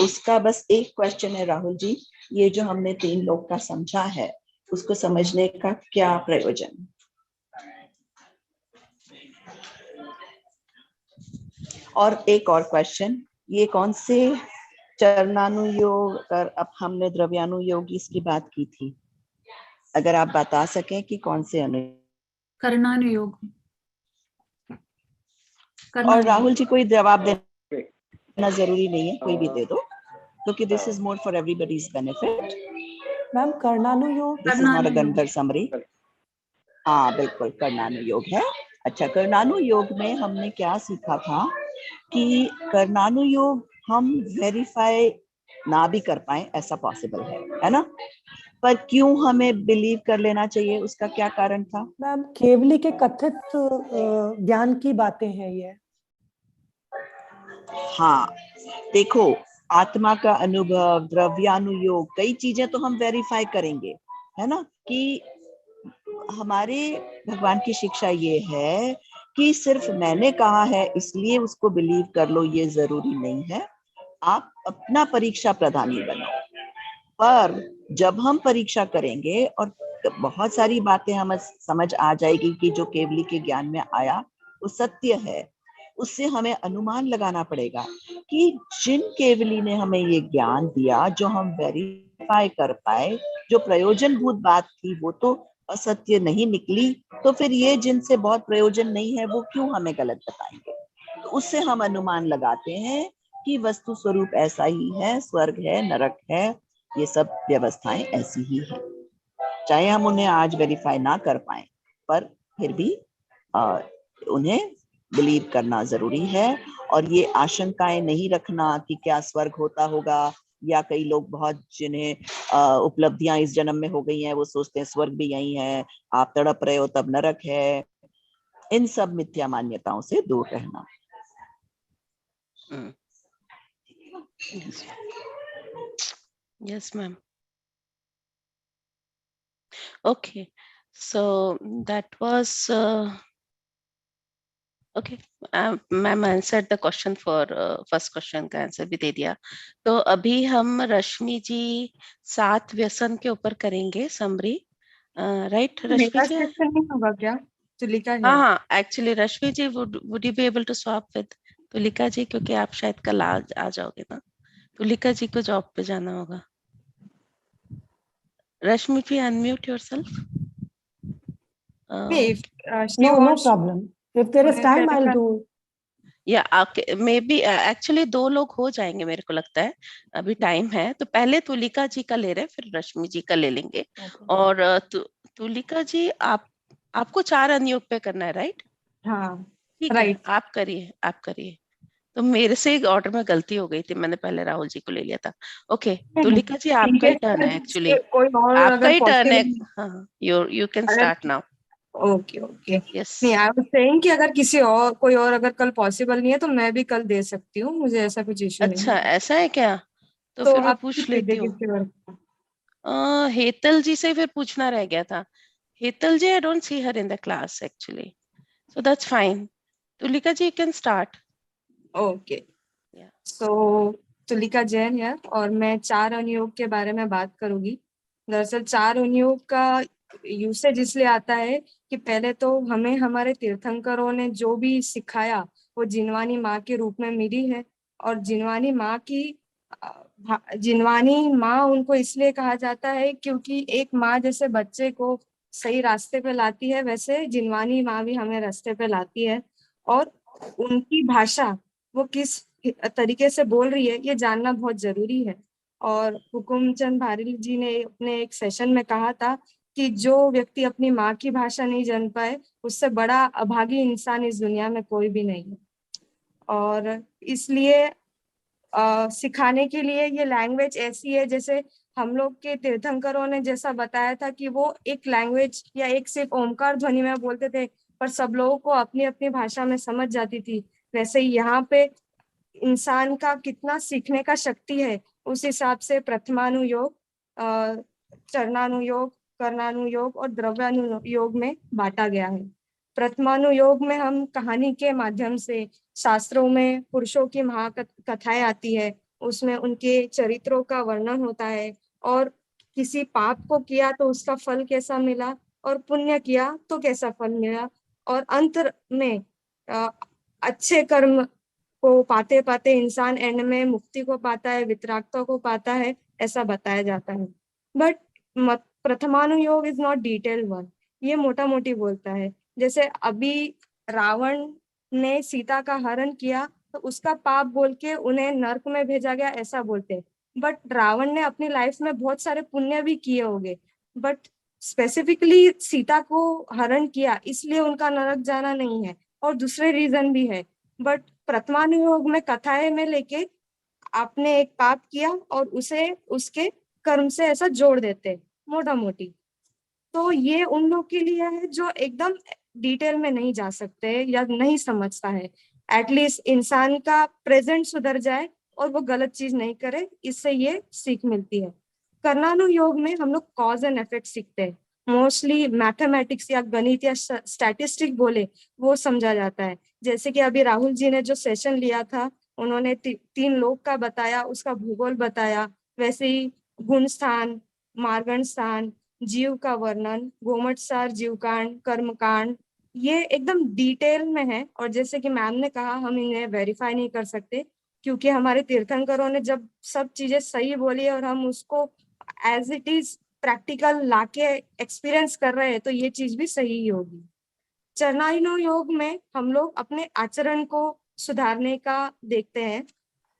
उसका बस एक क्वेश्चन है राहुल जी, ये जो हमने 3 लोक का समझा है उसको समझने का क्या प्रयोजन? और एक और क्वेश्चन, ये कौन से चरणानुयोग कर, अब हमने द्रव्यानुयोग इसकी बात की थी, अगर आप बता सकें कि कौन से कर्णानुयोग. और राहुल जी कोई जवाब देना जरूरी नहीं है, कोई भी दे दो, क्योंकि this is more for everybody's benefit. Ma'am Karananuyog, this is not a गंधर समरी. हाँ बिल्कुल कर्णानुयोग है. अच्छा, कर्णानुयोग में हमने क्या सीखा था कि कर्णानुयोग हम वेरीफाई ना भी कर पाए, ऐसा पॉसिबल है ना? पर क्यों हमें बिलीव कर लेना चाहिए, उसका क्या कारण था? मैम केवली के कथित ज्ञान की बातें हैं ये. हाँ देखो, आत्मा का अनुभव, द्रव्यानुयोग, कई चीजें तो हम वेरीफाई करेंगे, है ना? कि हमारे भगवान की शिक्षा ये है कि सिर्फ मैंने कहा है इसलिए उसको बिलीव कर लो, ये जरूरी नहीं है. आप अपना परीक्षा प्रधानी बनो. पर जब हम परीक्षा करेंगे और बहुत सारी बातें हमें समझ आ जाएगी कि जो केवली के ज्ञान में आया वो सत्य है, उससे हमें अनुमान लगाना पड़ेगा कि जिन केवली ने हमें ये ज्ञान दिया, जो हम वेरीफाई कर पाए, जो प्रयोजनभूत बात थी वो तो असत्य नहीं निकली, तो फिर ये जिनसे बहुत प्रयोजन नहीं है वो क्यों हमें गलत बताएंगे? तो उससे हम अनुमान लगाते हैं कि वस्तु स्वरूप ऐसा ही है, स्वर्ग है, नरक है, ये सब व्यवस्थाएं ऐसी ही है। चाहे हम उन्हें आज वेरीफाई ना कर पाए, पर फिर भी उन्हें बिलीव करना जरूरी है। और ये आशंकाएं नहीं रखना कि क्या स्वर्ग होता होगा, या कई लोग बहुत जिन्हें उपलब्धियां इस जन्म में हो गई हैं, वो सोचते हैं स्वर्ग भी यही है, आप तड़प रहे हो तब नरक है। इन सब मिथ्या मान्यताओं से दूर रहना। Yes, ma'am. Okay, so that was okay. Ma'am answered the question for first question का आंसर भी दे दिया। तो अभी हम रश्मि जी 7 व्यसन के ऊपर करेंगे समरी, राइट रश्मि मेरा जी? सेक्शन नहीं होगा क्या? तुलिका है। हाँ, actually Rashmi ji would you be able to swap with Tulika ji, क्योंकि आप शायद कल आ जाओगे ना, तुलिका जी को जॉब पे जाना होगा। Rashmi, please unmute yourself. No problem. If there is time, I'll do. Yeah, okay, maybe actually 2 लोग हो जाएंगे मेरे को लगता है, अभी टाइम है। तो पहले तुलिका जी का ले रहे हैं, फिर रश्मि जी का ले लेंगे। और तुलिका जी आपको 4 अनियोग पे करना है, राइट? हाँ, ठीक है, आप करिए। तो मेरे से एक ऑर्डर में गलती हो गई थी, मैंने पहले राहुल जी को ले लिया था। ओके, तुलिका जी आपका ही टर्न है एक्चुअली, आपका ही टर्न है। हाँ, you can start now. Okay नहीं, आई वाज सेइंग कि अगर कोई और अगर कल पॉसिबल नहीं है तो मैं भी कल दे सकती हूँ, मुझे ऐसा कुछ इशू नहीं अच्छा, है। ऐसा है क्या? तो फिर मैं पूछ लेती हूँ। हेतल जी से फिर पूछना रह गया था। Hetal ji, I don't see her in the class actually, so that's fine. Tulika ji, you can start. Okay, so Tulika Jain है और मैं 4 अनुयोग के बारे में बात करूंगी। दरअसल 4 अनुयोग का यूसेज इसलिए आता है कि पहले तो हमें हमारे तीर्थंकरों ने जो भी सिखाया वो जिनवानी माँ के रूप में मिली है। और जिनवानी माँ उनको इसलिए कहा जाता है क्योंकि एक माँ जैसे बच्चे को सही रास्ते पे लाती है, वैसे जिनवानी माँ भी हमें रास्ते पे लाती है। और उनकी भाषा वो किस तरीके से बोल रही है ये जानना बहुत जरूरी है। और हुकुमचंद भारिल जी ने अपने एक सेशन में कहा था कि जो व्यक्ति अपनी माँ की भाषा नहीं जान पाए उससे बड़ा अभागी इंसान इस दुनिया में कोई भी नहीं है। और इसलिए सिखाने के लिए ये लैंग्वेज ऐसी है, जैसे हम लोग के तीर्थंकरों ने जैसा बताया था कि वो एक लैंग्वेज या एक सिर्फ ओमकार ध्वनि में बोलते थे, पर सब लोगों को अपनी अपनी भाषा में समझ जाती थी। वैसे ही यहाँ पे इंसान का कितना सीखने का शक्ति है उस हिसाब से प्रथमानुयोग, चरणानुयोग, कर्णानुयोग और द्रव्यानुयोग में बांटा गया है। प्रथमानुयोग में हम कहानी के माध्यम से, शास्त्रों में पुरुषों की महाकथाएं आती है, उसमें उनके चरित्रों का वर्णन होता है और किसी पाप को किया तो उसका फल कैसा मिला और पुण्य किया तो कैसा फल मिला, और अंत में अच्छे कर्म को पाते पाते इंसान एंड में मुक्ति को पाता है, वितरागता को पाता है, ऐसा बताया जाता है। But Prathamanuyog is not detail one, ये मोटा मोटी बोलता है। जैसे अभी रावण ने सीता का हरण किया तो उसका पाप बोल के उन्हें नर्क में भेजा गया, ऐसा बोलते हैं। बट रावण ने अपनी लाइफ में बहुत सारे पुण्य भी किए होंगे, बट स्पेसिफिकली सीता को हरण किया इसलिए उनका नरक जाना नहीं है, और दूसरे रीजन भी है। बट प्रथमानुयोग में कथाएं में लेके आपने एक पाप किया और उसे उसके कर्म से ऐसा जोड़ देते मोटा मोटी। तो ये उन लोग के लिए है जो एकदम डिटेल में नहीं जा सकते या नहीं समझता है। एटलीस्ट इंसान का प्रेजेंट सुधर जाए और वो गलत चीज नहीं करे, इससे ये सीख मिलती है। कर्णानुयोग में हम लोग कॉज एंड इफेक्ट सीखते हैं। मोस्टली मैथमेटिक्स या गणित या स्टैटिस्टिक बोले वो समझा जाता है। जैसे कि अभी राहुल जी ने जो सेशन लिया था उन्होंने 3 लोक का बताया, उसका भूगोल बताया। वैसे ही गुण स्थान, मार्गण स्थान, जीव का वर्णन, गोमटसार, जीवकांड, कर्मकांड, ये एकदम डिटेल में है। और जैसे कि मैम ने कहा हम इन्हें वेरीफाई नहीं कर सकते क्योंकि हमारे तीर्थंकरों ने जब सब चीजें सही बोली और हम उसको एज इट इज प्रैक्टिकल लाके एक्सपीरियंस कर रहे हैं तो ये चीज भी सही ही होगी। चरणानुयोग में हम लोग अपने आचरण को सुधारने का देखते हैं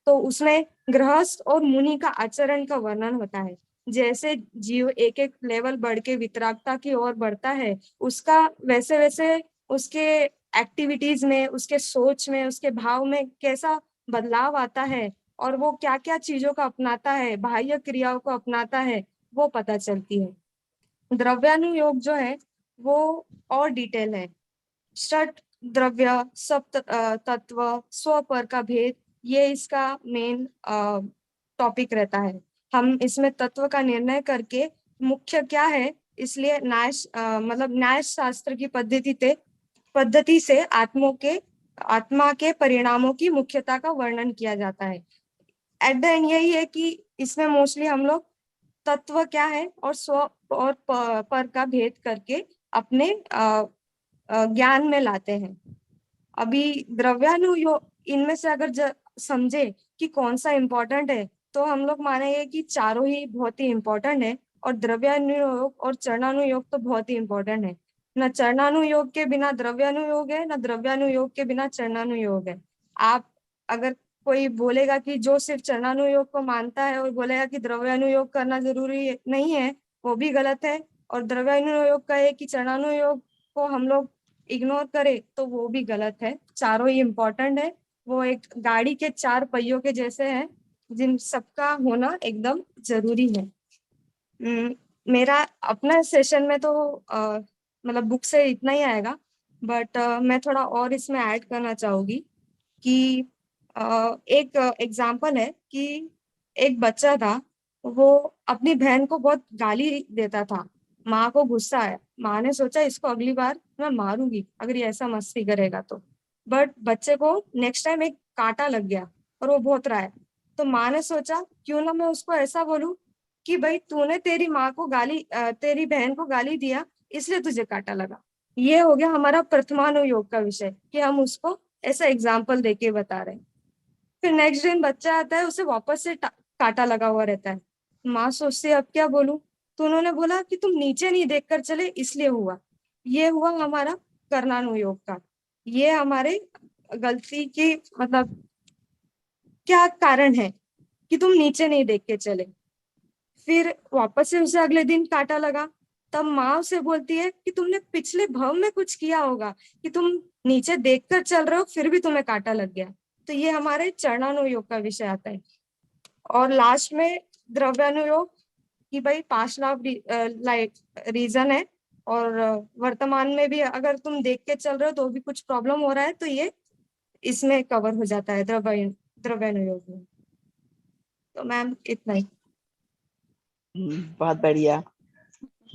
तो उसमें गृहस्थ और मुनि का आचरण का वर्णन होता है। जैसे जीव एक एक लेवल बढ़ के वितरागता की ओर बढ़ता है, उसका वैसे वैसे उसके एक्टिविटीज में, उसके सोच में, उसके भाव में कैसा बदलाव आता है और वो क्या क्या चीजों का अपनाता है, बाह्य क्रियाओं को अपनाता है, वो पता चलती है। द्रव्यानुयोग जो है वो और डिटेल है। षट द्रव्य, सप्त तत्व, स्वपर का भेद, ये इसका मेन टॉपिक रहता है। हम इसमें तत्व का निर्णय करके मुख्य क्या है, इसलिए मतलब न्याय शास्त्र की पद्धति से आत्मा के परिणामों की मुख्यता का वर्णन किया जाता है। एट द एंड यही है कि इसमें मोस्टली हम लोग तत्व क्या है और स्व और पर का भेद करके अपने ज्ञान में लाते हैं। अभी द्रव्यानुयोग इनमें से अगर समझे कि कौन सा इम्पोर्टेंट है तो हम लोग मानेंगे कि चारों ही बहुत ही इम्पोर्टेंट है, और द्रव्यानुयोग और चरणानुयोग तो बहुत ही इम्पोर्टेंट है। न चरणानुयोग के बिना द्रव्यानुयोग है, न द्रव्यानुयोग के बिना चरणानुयोग है। आप अगर कोई बोलेगा कि जो सिर्फ चरणानुयोग को मानता है और बोलेगा कि द्रव्यानुयोग करना जरूरी नहीं है, वो भी गलत है। और द्रव्यानुयोग कहे कि चरणानुयोग को हम लोग इग्नोर करे तो वो भी गलत है। चारों ही इम्पोर्टेंट है। वो एक गाड़ी के 4 पहियों के जैसे हैं, जिन सबका होना एकदम जरूरी है। मेरा अपना सेशन में तो मतलब बुक से इतना ही आएगा, बट मैं थोड़ा और इसमें ऐड करना चाहूंगी कि एक एग्जाम्पल है कि एक बच्चा था, वो अपनी बहन को बहुत गाली देता था। माँ को गुस्सा आया, माँ ने सोचा इसको अगली बार मैं मारूंगी अगर ये ऐसा मस्ती करेगा तो। बट बच्चे को नेक्स्ट टाइम एक कांटा लग गया और वो बहुत रहा है। तो माँ ने सोचा क्यों ना मैं उसको ऐसा बोलूं कि भाई तूने तेरी तेरी बहन को गाली दिया इसलिए तुझे कांटा लगा। ये हो गया हमारा प्रथमानुयोग का विषय कि हम उसको ऐसा एग्जाम्पल देके बता रहे हैं। फिर नेक्स्ट दिन बच्चा आता है, उसे वापस से कांटा लगा हुआ रहता है। माँ सोचती है अब क्या बोलूं, तो उन्होंने बोला कि तुम नीचे नहीं देखकर चले इसलिए हुआ। ये हुआ हमारा कर्णानुयोग का। ये हमारे गलती की मतलब क्या कारण है कि तुम नीचे नहीं देख के चले। फिर वापस से उसे अगले दिन कांटा लगा, तब माँ उसे बोलती है कि तुमने पिछले भव में कुछ किया होगा कि तुम नीचे देखकर चल रहे हो फिर भी तुम्हें कांटा लग गया। तो ये हमारे चरणानुयोग का विषय आता है। और लास्ट में द्रव्यानुयोग कि भाई 5 लाख रीजन है और वर्तमान में भी अगर तुम देख के चल रहे हो तो भी कुछ प्रॉब्लम हो रहा है, तो ये इसमें कवर हो जाता है द्रव्यानुयोग में। तो मैम इतना ही। बहुत बढ़िया,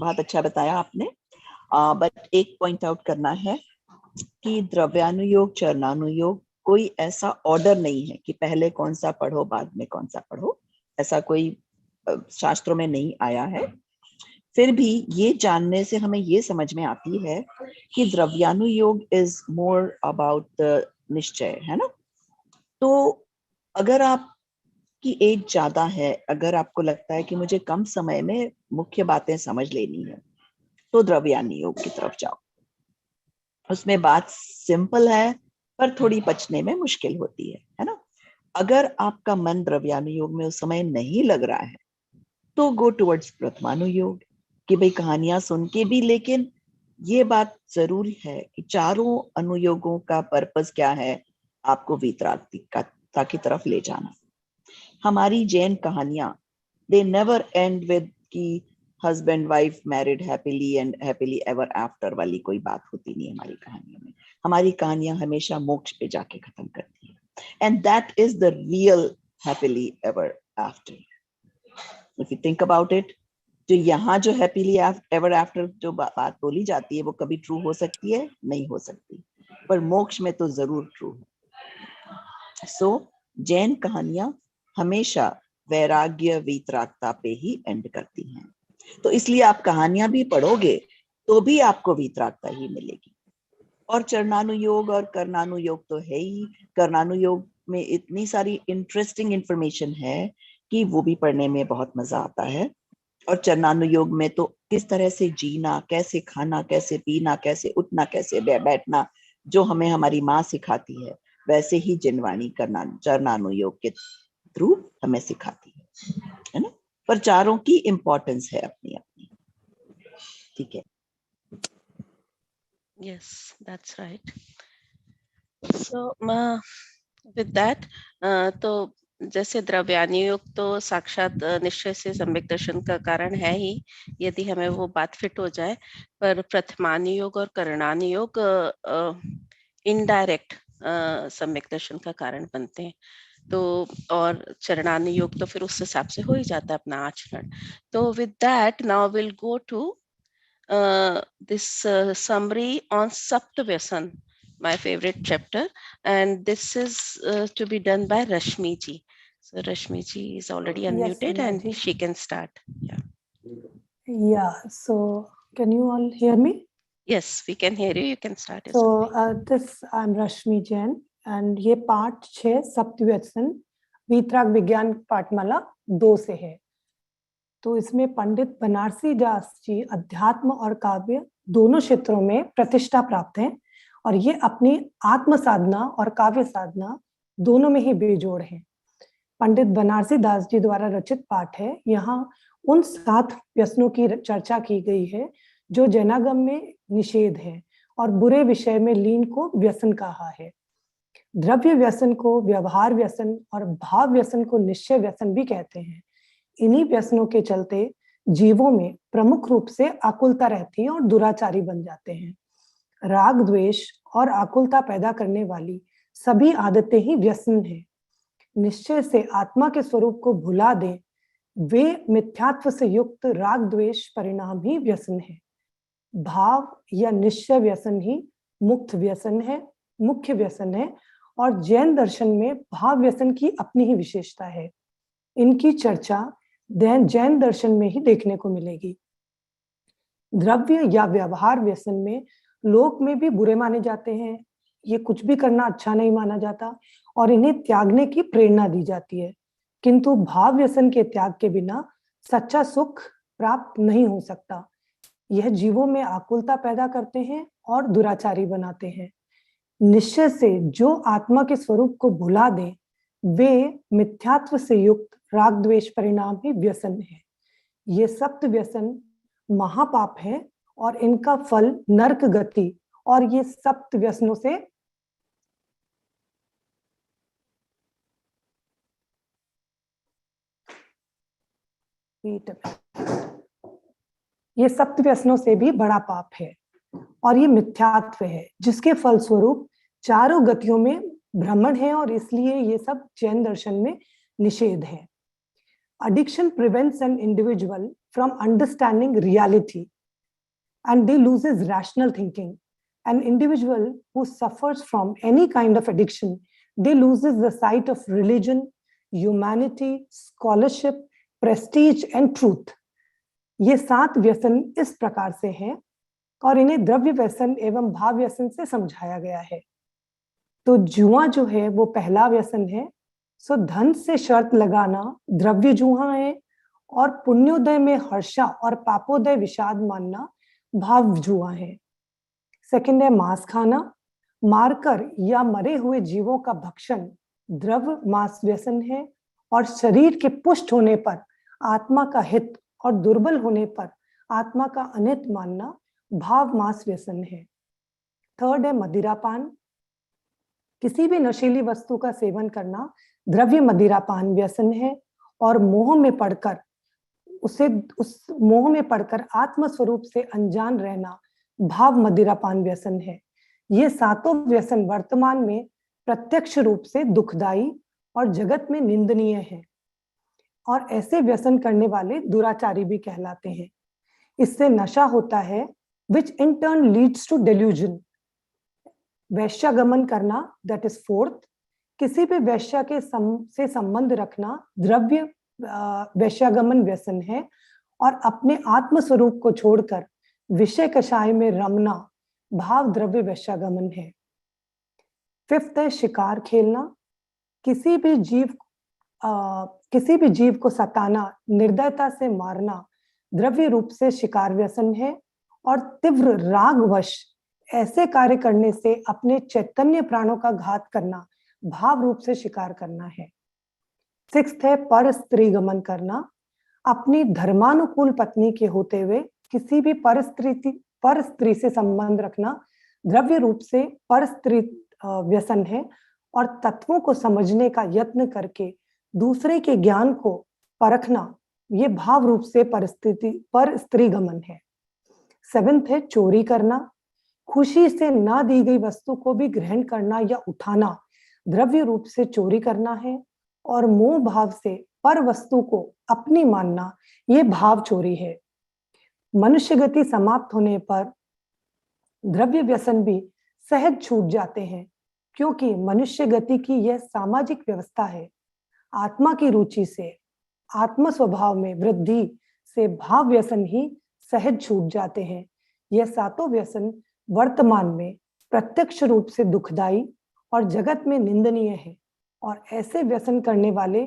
बहुत अच्छा बताया आपने। बट एक पॉइंट आउट करना है कि द्रव्यानुयोग चरणानुयोग कोई ऐसा ऑर्डर नहीं है कि पहले कौन सा पढ़ो बाद में कौन सा पढ़ो, ऐसा कोई शास्त्रों में नहीं आया है। फिर भी ये जानने से हमें ये समझ में आती है कि द्रव्यानुयोग इज मोर अबाउट द निश्चय, है ना। तो अगर आपकी एज ज्यादा है, अगर आपको लगता है कि मुझे कम समय में मुख्य बातें समझ लेनी है, तो द्रव्यानुयोग की तरफ जाओ। उसमें बात सिंपल है पर थोड़ी पचने में मुश्किल होती है ना। अगर आपका मन द्रव्यानुयोग में उस समय नहीं लग रहा है तो गो टुवर्ड्स प्रथमानुयोग कि भाई कहानियां सुन के भी, लेकिन ये बात जरूरी है कि चारों अनुयोगों का पर्पस क्या है, आपको वीतरागता की तरफ ले जाना। हमारी जैन कहानियां दे नेवर एंड विद कि husband wife married happily and happily ever after वाली कोई बात होती नहीं हमारी कहानियों में। हमारी कहानियां हमेशा मोक्ष पे जाके खत्म करती है, and that is the real happily ever after. If you think about it, तो यहाँ जो हैप्पीली एवर आफ्टर जो बात बोली जाती है वो कभी ट्रू हो सकती है, नहीं हो सकती, पर मोक्ष में तो जरूर ट्रू है। सो जैन कहानियां हमेशा वैराग्य वीतरागता पे ही एंड करती हैं। तो इसलिए आप कहानियां भी पढ़ोगे तो भी आपको वीतरागता ही मिलेगी। और चरणानुयोग और कर्णानुयोग तो है ही। कर्णानुयोग में इतनी सारी इंटरेस्टिंग इंफॉर्मेशन है कि वो भी पढ़ने में बहुत मजा आता है। और चरणानुयोग में तो किस तरह से जीना, कैसे खाना, कैसे पीना, कैसे उठना, कैसे बैठना, जो हमें हमारी माँ सिखाती है, वैसे ही जिनवाणी करना चरणानु योग के थ्रू हमें सिखाती है ना। पर चारों की इम्पोर्टेंस है अपनी अपनी, ठीक है। Yes, that's right. So with that, तो जैसे द्रव्यानि योग तो साक्षात निश्चय से सम्यक दर्शन का कारण है ही, यदि हमें वो बात फिट हो जाए, पर प्रथमानि योग और करणानि योग इनडायरेक्ट सम्यक दर्शन का कारण बनते हैं। तो और चरणानि योग तो फिर उस हिसाब से हो ही जाता है अपना आचरण। तो with that now will go to this summary on Sapt Vyasan, my favorite chapter, and this is to be done by Rashmi ji. So Rashmi ji is already unmuted, yes, and she can start. Yeah, so can you all hear me? Yes, we can hear you. You can start. So I'm Rashmi Jain, and ये पाठ 6 सप्त व्यसन वीतराग विज्ञान पाठमाला 2 से है। तो इसमें पंडित बनारसी दास जी अध्यात्म और काव्य दोनों क्षेत्रों में प्रतिष्ठा प्राप्त हैं, और ये अपनी आत्म साधना और काव्य साधना दोनों में ही बेजोड़ हैं। पंडित बनारसी दास जी द्वारा रचित पाठ है। यहाँ उन 7 व्यसनों की चर्चा की गई है जो जैनागम में निषेध है, और बुरे विषय में लीन को व्यसन कहा है। द्रव्य व्यसन को व्यवहार व्यसन और भाव व्यसन को निश्चय व्यसन भी कहते हैं। इन्हीं व्यसनों के चलते जीवों में प्रमुख रूप से आकुलता रहती है और दुराचारी बन जाते हैं। राग द्वेष और आकुलता पैदा करने वाली सभी आदतें ही व्यसन हैं। निश्चय से आत्मा के स्वरूप को भुला दे वे मिथ्यात्व से युक्त राग द्वेष परिणाम ही व्यसन है। भाव या निश्चय व्यसन ही मुख्य व्यसन है, और जैन दर्शन में भाव व्यसन की अपनी ही विशेषता है। इनकी चर्चा जैन दर्शन में ही देखने को मिलेगी। द्रव्य या व्यवहार व्यसन में लोक में भी बुरे माने जाते हैं। ये कुछ भी करना अच्छा नहीं माना जाता और इन्हें त्यागने की प्रेरणा दी जाती है, किंतु भाव व्यसन के त्याग के बिना सच्चा सुख प्राप्त नहीं हो सकता। यह जीवों में आकुलता पैदा करते हैं और दुराचारी बनाते हैं। निश्चय से जो आत्मा के स्वरूप को भुला दे वे मिथ्यात्व से युक्त राग द्वेष परिणाम ही व्यसन है। ये सप्त व्यसन महापाप है और इनका फल नरक गति, और ये सप्त व्यसनों से भी बड़ा पाप है, और ये मिथ्यात्व है जिसके फलस्वरूप चारों गतियों में भ्रमण है, और इसलिए ये सब जैन दर्शन में निषेध है। Addiction prevents an individual from understanding reality, and they loses rational thinking. An individual who suffers from any kind of addiction, they loses the sight of religion, humanity, scholarship, prestige and truth. ये 7 व्यसन इस प्रकार से हैं, और इन्हें द्रव्य व्यसन एवं भाव व्यसन से समझाया गया है। तो जुआ जो है वो पहला व्यसन है। सो धन से शर्त लगाना द्रव्य जुआ है, और पुण्योदय में हर्षा और पापोदय विषाद मानना भाव जुआ है। सेकंड है मांस खाना, मारकर या मरे हुए जीवों का भक्षण द्रव्य मांस व्यसन है, और शरीर के पुष्ट होने पर आत्मा का हित और दुर्बल होने पर आत्मा का अनित मानना भाव मांस व्यसन है। थर्ड है मदिरापान, किसी भी नशीली वस्तु का सेवन करना द्रव्य मदिरापान व्यसन है, और मोह में पड़कर आत्म स्वरूप से अनजान रहना भाव मदिरापान व्यसन है। ये 7 व्यसन वर्तमान में प्रत्यक्ष रूप से दुखदाई और जगत में निंदनीय है, और ऐसे व्यसन करने वाले दुराचारी भी कहलाते हैं। इससे नशा होता है, which in turn leads to delusion। वैश्यागमन करना, that is 4th, किसी भी वैश्या के से संबंध रखना द्रव्य वैश्यागमन व्यसन है, और अपने आत्म स्वरूप को छोड़कर विषय कषाय में रमना भाव द्रव्य वैश्यागमन है। 5th है शिकार खेलना, किसी भी जीव को सताना, निर्दयता से मारना द्रव्य रूप से शिकार व्यसन है, और तीव्र रागवश ऐसे कार्य करने से अपने चैतन्य प्राणों का घात करना भाव रूप से शिकार करना है। 6th है पर स्त्री गमन करना, अपनी धर्मानुकूल पत्नी के होते हुए किसी भी पर स्त्री से संबंध रखना द्रव्य रूप से पर स्त्री व्यसन है और तत्वों को समझने का यत्न करके दूसरे के ज्ञान को परखना ये भाव रूप से पर स्त्री गमन है। 7th है चोरी करना, खुशी से ना दी गई वस्तु को भी ग्रहण करना या उठाना द्रव्य रूप से चोरी करना है और मोह भाव से पर वस्तु को अपनी मानना ये भाव चोरी है। मनुष्य गति समाप्त होने पर द्रव्य व्यसन भी सहज छूट जाते हैं क्योंकि मनुष्य गति की यह सामाजिक व्यवस्था है। आत्मा की रुचि से आत्म स्वभाव में वृद्धि से भाव व्यसन ही सहज छूट जाते हैं। यह सातों व्यसन वर्तमान में प्रत्यक्ष रूप से दुखदाई और जगत में निंदनीय है और ऐसे व्यसन करने वाले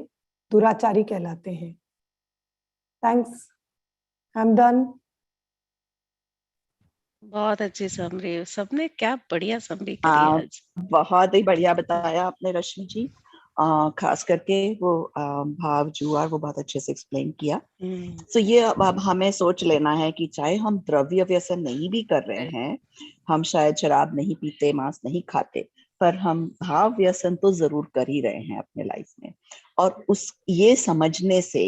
दुराचारी कहलाते हैं। Thanks, I am done. बहुत अच्छी समरी, सबने क्या बढ़िया समरी करी आज। बहुत ही बढ़िया बताया आपने रश्मि जी, खास करके वो भाव जुआर वो बहुत अच्छे से एक्सप्लेन किया। तो ये अब हमें सोच लेना है कि चाहे हम द्रव्य व्यसन नहीं भी कर रहे हैं, हम शायद शराब नहीं पीते, मांस नहीं खाते, पर हम भाव व्यसन तो जरूर कर ही रहे हैं अपने लाइफ में। और उस ये समझने से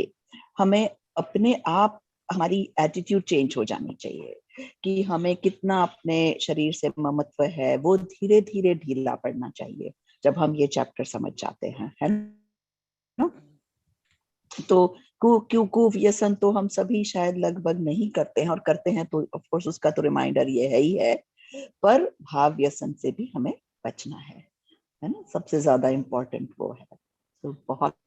हमें अपने आप हमारी एटीट्यूड चेंज हो जानी चाहिए कि हमें कितना अपने शरीर से ममत्व है वो धीरे धीरे ढीला पड़ना चाहिए जब हम ये चैप्टर समझ जाते हैं, है ना। तो क्यों व्यसन तो हम सभी शायद लगभग नहीं करते हैं, और करते हैं तो ऑफ कोर्स उसका तो रिमाइंडर ये है ही है, पर भाव व्यसन से भी हमें बचना है ना, सबसे ज्यादा इम्पोर्टेंट वो है। तो बहुत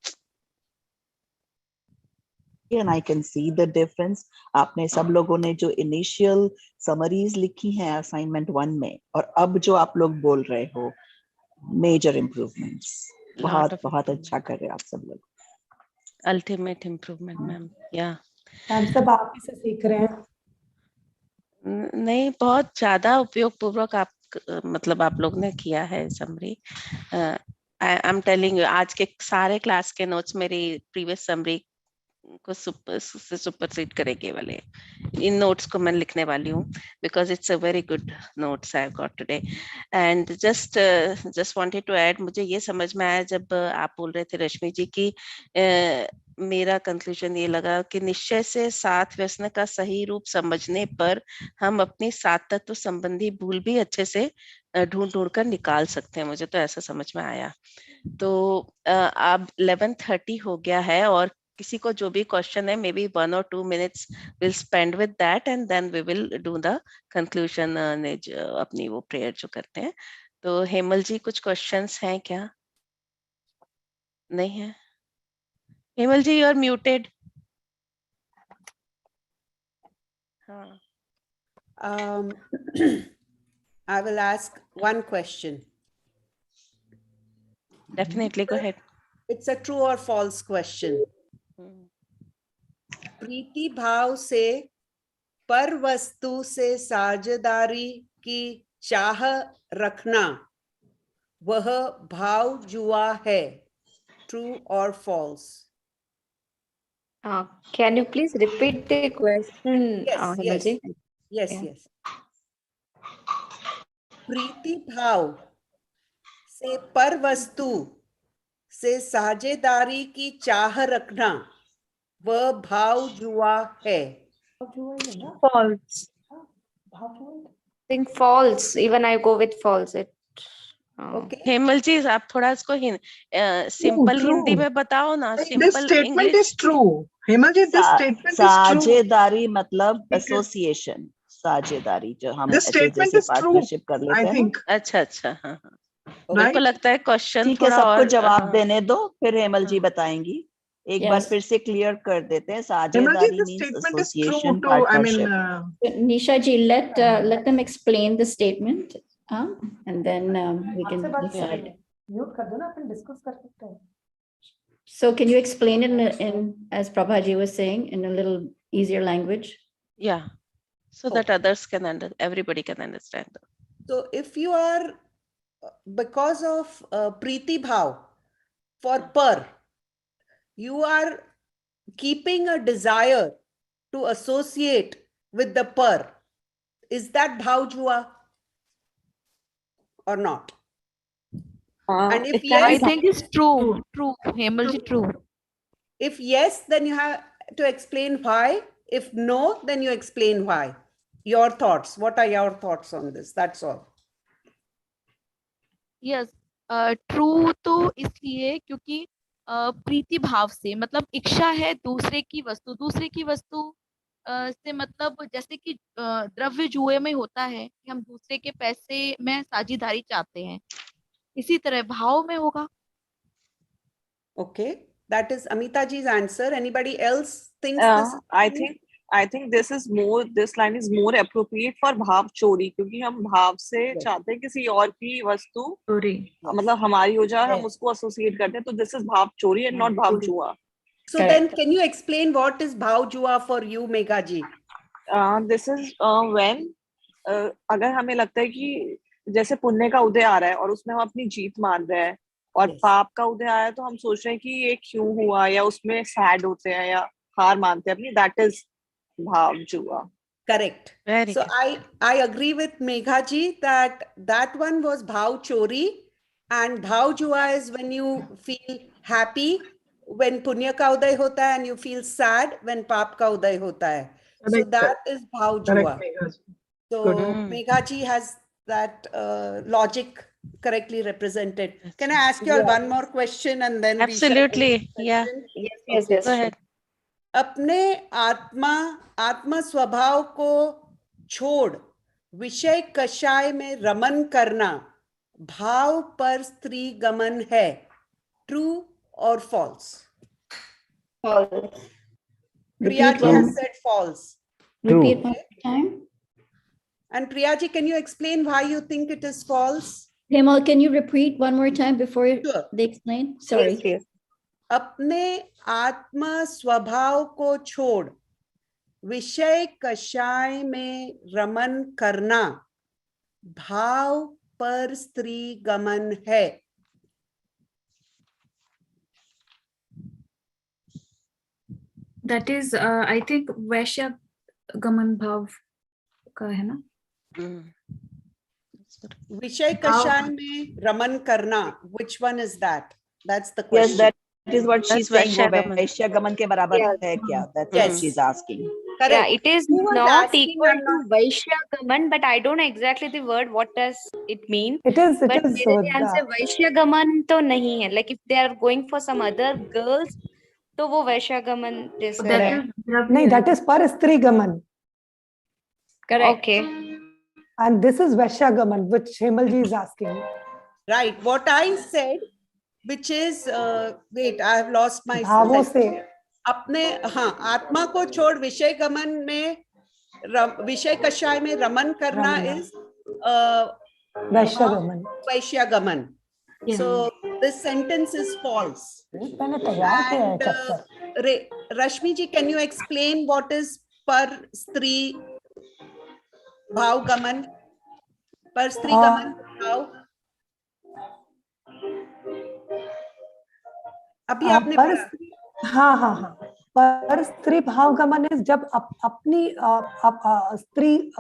and I can see the difference। आपने सब लोगों ने जो इनिशियल समरीज लिखी हैं असाइनमेंट 1 में और अब जो आप लोग बोल रहे हो, मेजर इम्प्रूवमेंट्स, बहुत अच्छा कर रहे हैं आप सब लोग। Ultimate improvement ma'am. या हम सब आप ही से सीख रहे हैं। नहीं, बहुत ज्यादा उपयोग पूर्वक आप मतलब आप लोग ने किया है summary. I am telling you, आज के सारे क्लास के नोट्स मेरी प्रीवियस समरी को सुपरसीड करेंगे वाले। इन नोट्स को मैं लिखने वाली हूँ because it's a very good notes I have got today. And just wanted to add, मुझे ये समझ में आया जब आप बोल रहे थे रश्मि जी की, मेरा कंक्लूजन ये लगा कि निश्चय से 7 व्यसन का सही रूप समझने पर हम अपनी 7 तत्व संबंधी भूल भी अच्छे से ढूंढ कर निकाल सकते हैं। मुझे तो ऐसा समझ में आया। तो अब 11:30 हो गया है और किसी को जो भी क्वेश्चन है, may be 1 or 2 minutes will spend with that and then we will do the conclusion, अपनी वो प्रेयर जो करते हैं। तो हेमल जी, कुछ क्वेश्चंस हैं क्या? नहीं है? हेमल जी, यू आर म्यूटेड। हाँ। I will ask one question. Definitely, go ahead. It's a true or false question. प्रीति भाव से पर वस्तु से साझेदारी की चाह रखना वह भाव जुआ है, true or false? Can you please repeat the question? Yes. प्रीति भाव से पर वस्तु से साझेदारी की चाह रखना वह भाव जुआ है। False. I think false. Even I go with false. Okay. Hemal ji, आप थोड़ा इसको सिंपल हिंदी में बताओ ना। This statement is true. Hemal ji, this statement is true. साझेदारी मतलब एसोसिएशन, साझेदारी जो हम ऐसे जैसे पार्टनरशिप कर लेते हैं। अच्छा, हाँ। मेरे को लगता है क्वेश्चन ठीक है, सबको जवाब देने दो, फिर हेमल जी बताएंगी। एक बार फिर से क्लियर कर देते हैं। साझेदारी means association, partnership. Nisha ji, let them explain the statement, and then we can decide. Mute कर दो ना, अपन डिस्कस कर सकते हैं। So can you explain it in as Prabhaji was saying, in a little easier language? Yeah, so that others can everybody can understand. So if you are because of Preeti Bhav for par, you are keeping a desire to associate with the par. Is that Bhav Jua or not? And if yes, I think it's true. True, Hemalji, true. If yes, then you have to explain why. If no, then you explain why. Your thoughts. What are your thoughts on this? That's all. Yes, true तो इसलिए क्योंकि प्रीति भाव से मतलब इच्छा है दूसरे की वस्तु से मतलब जैसे कि द्रव्य जुए में होता है कि हम दूसरे के पैसे में साझेदारी चाहते हैं, इसी तरह भाव में होगा. Okay, that is Amita ji's answer. Anybody else thinks this is I think this line is more appropriate for भाव चोरी, क्योंकि हम भाव से चाहते हैं किसी और की वस्तु मतलब हमारी हो जाए, हम उसको एसोसिएट करते हैं, तो this is भाव चोरी and not भाव जुआ. So then can you explain what is bhav jua for you, Megha ji? This is when अगर हमें लगता है कि जैसे पुण्य का उदय आ रहा है और उसमें हम अपनी जीत मान रहे हैं, और पाप का उदय आया तो हम सोच रहे हैं कि ये क्यों हुआ, या उसमें सैड होते हैं या हार मानते हैं अपनी, that is भाव जुआ. Correct. So I agree with Megha ji that one was bhav chori, and bhav jua is when you feel happy when punya ka uday hota hai and you feel sad when pap ka uday hota hai. So that is bhav jua. So Megha ji has that logic correctly represented. Can I ask you all one more question and then absolutely we shall yes go ahead. अपने आत्मा स्वभाव को छोड़ विषय कषाय में रमन करना भाव पर स्त्री गमन है. ट्रू और false? False. Priya ji has said false. Repeat one more time. And Priya ji, can you explain why you think it is false? Hemal, can you repeat one more time before they explain? Sorry. Yes. अपने आत्मा स्वभाव को छोड़ विषय कषाय में रमन करना भाव पर स्त्री गमन है. That is, I think वैश्य गमन भाव का है ना. विषय कषाय में रमन करना, which one is that? That's the question. Yes, that is what she's saying. वैश्य गमन के बराबर है क्या? That's what she's asking. Correct. Yeah, it is not equal to Vaishya Gaman, but I don't know exactly the word. What does it mean? It is. But मेरे ध्यान से Vaishya Gaman तो नहीं है. Like if they are going for some other girls, तो वो Vaishya Gaman जैसे है. नहीं, that is par stri gaman. Correct. Okay. And this is Vaishya Gaman, which Hemal ji is asking. Right. What I said, which is wait, I have lost my. भावों से अपने आत्मा को छोड़ विषय गमन में विषय कषाय में रमन करना is वैश्य गमन. वैश्य गमन. So this sentence is false. मैंने तैयार किया है chapter. Rashmi ji, can you explain what is par stri भाव गमन? पर स्त्री गमन भाव अभी आपने हाँ पर स्त्री भाव गमन is जब अपनी स्त्री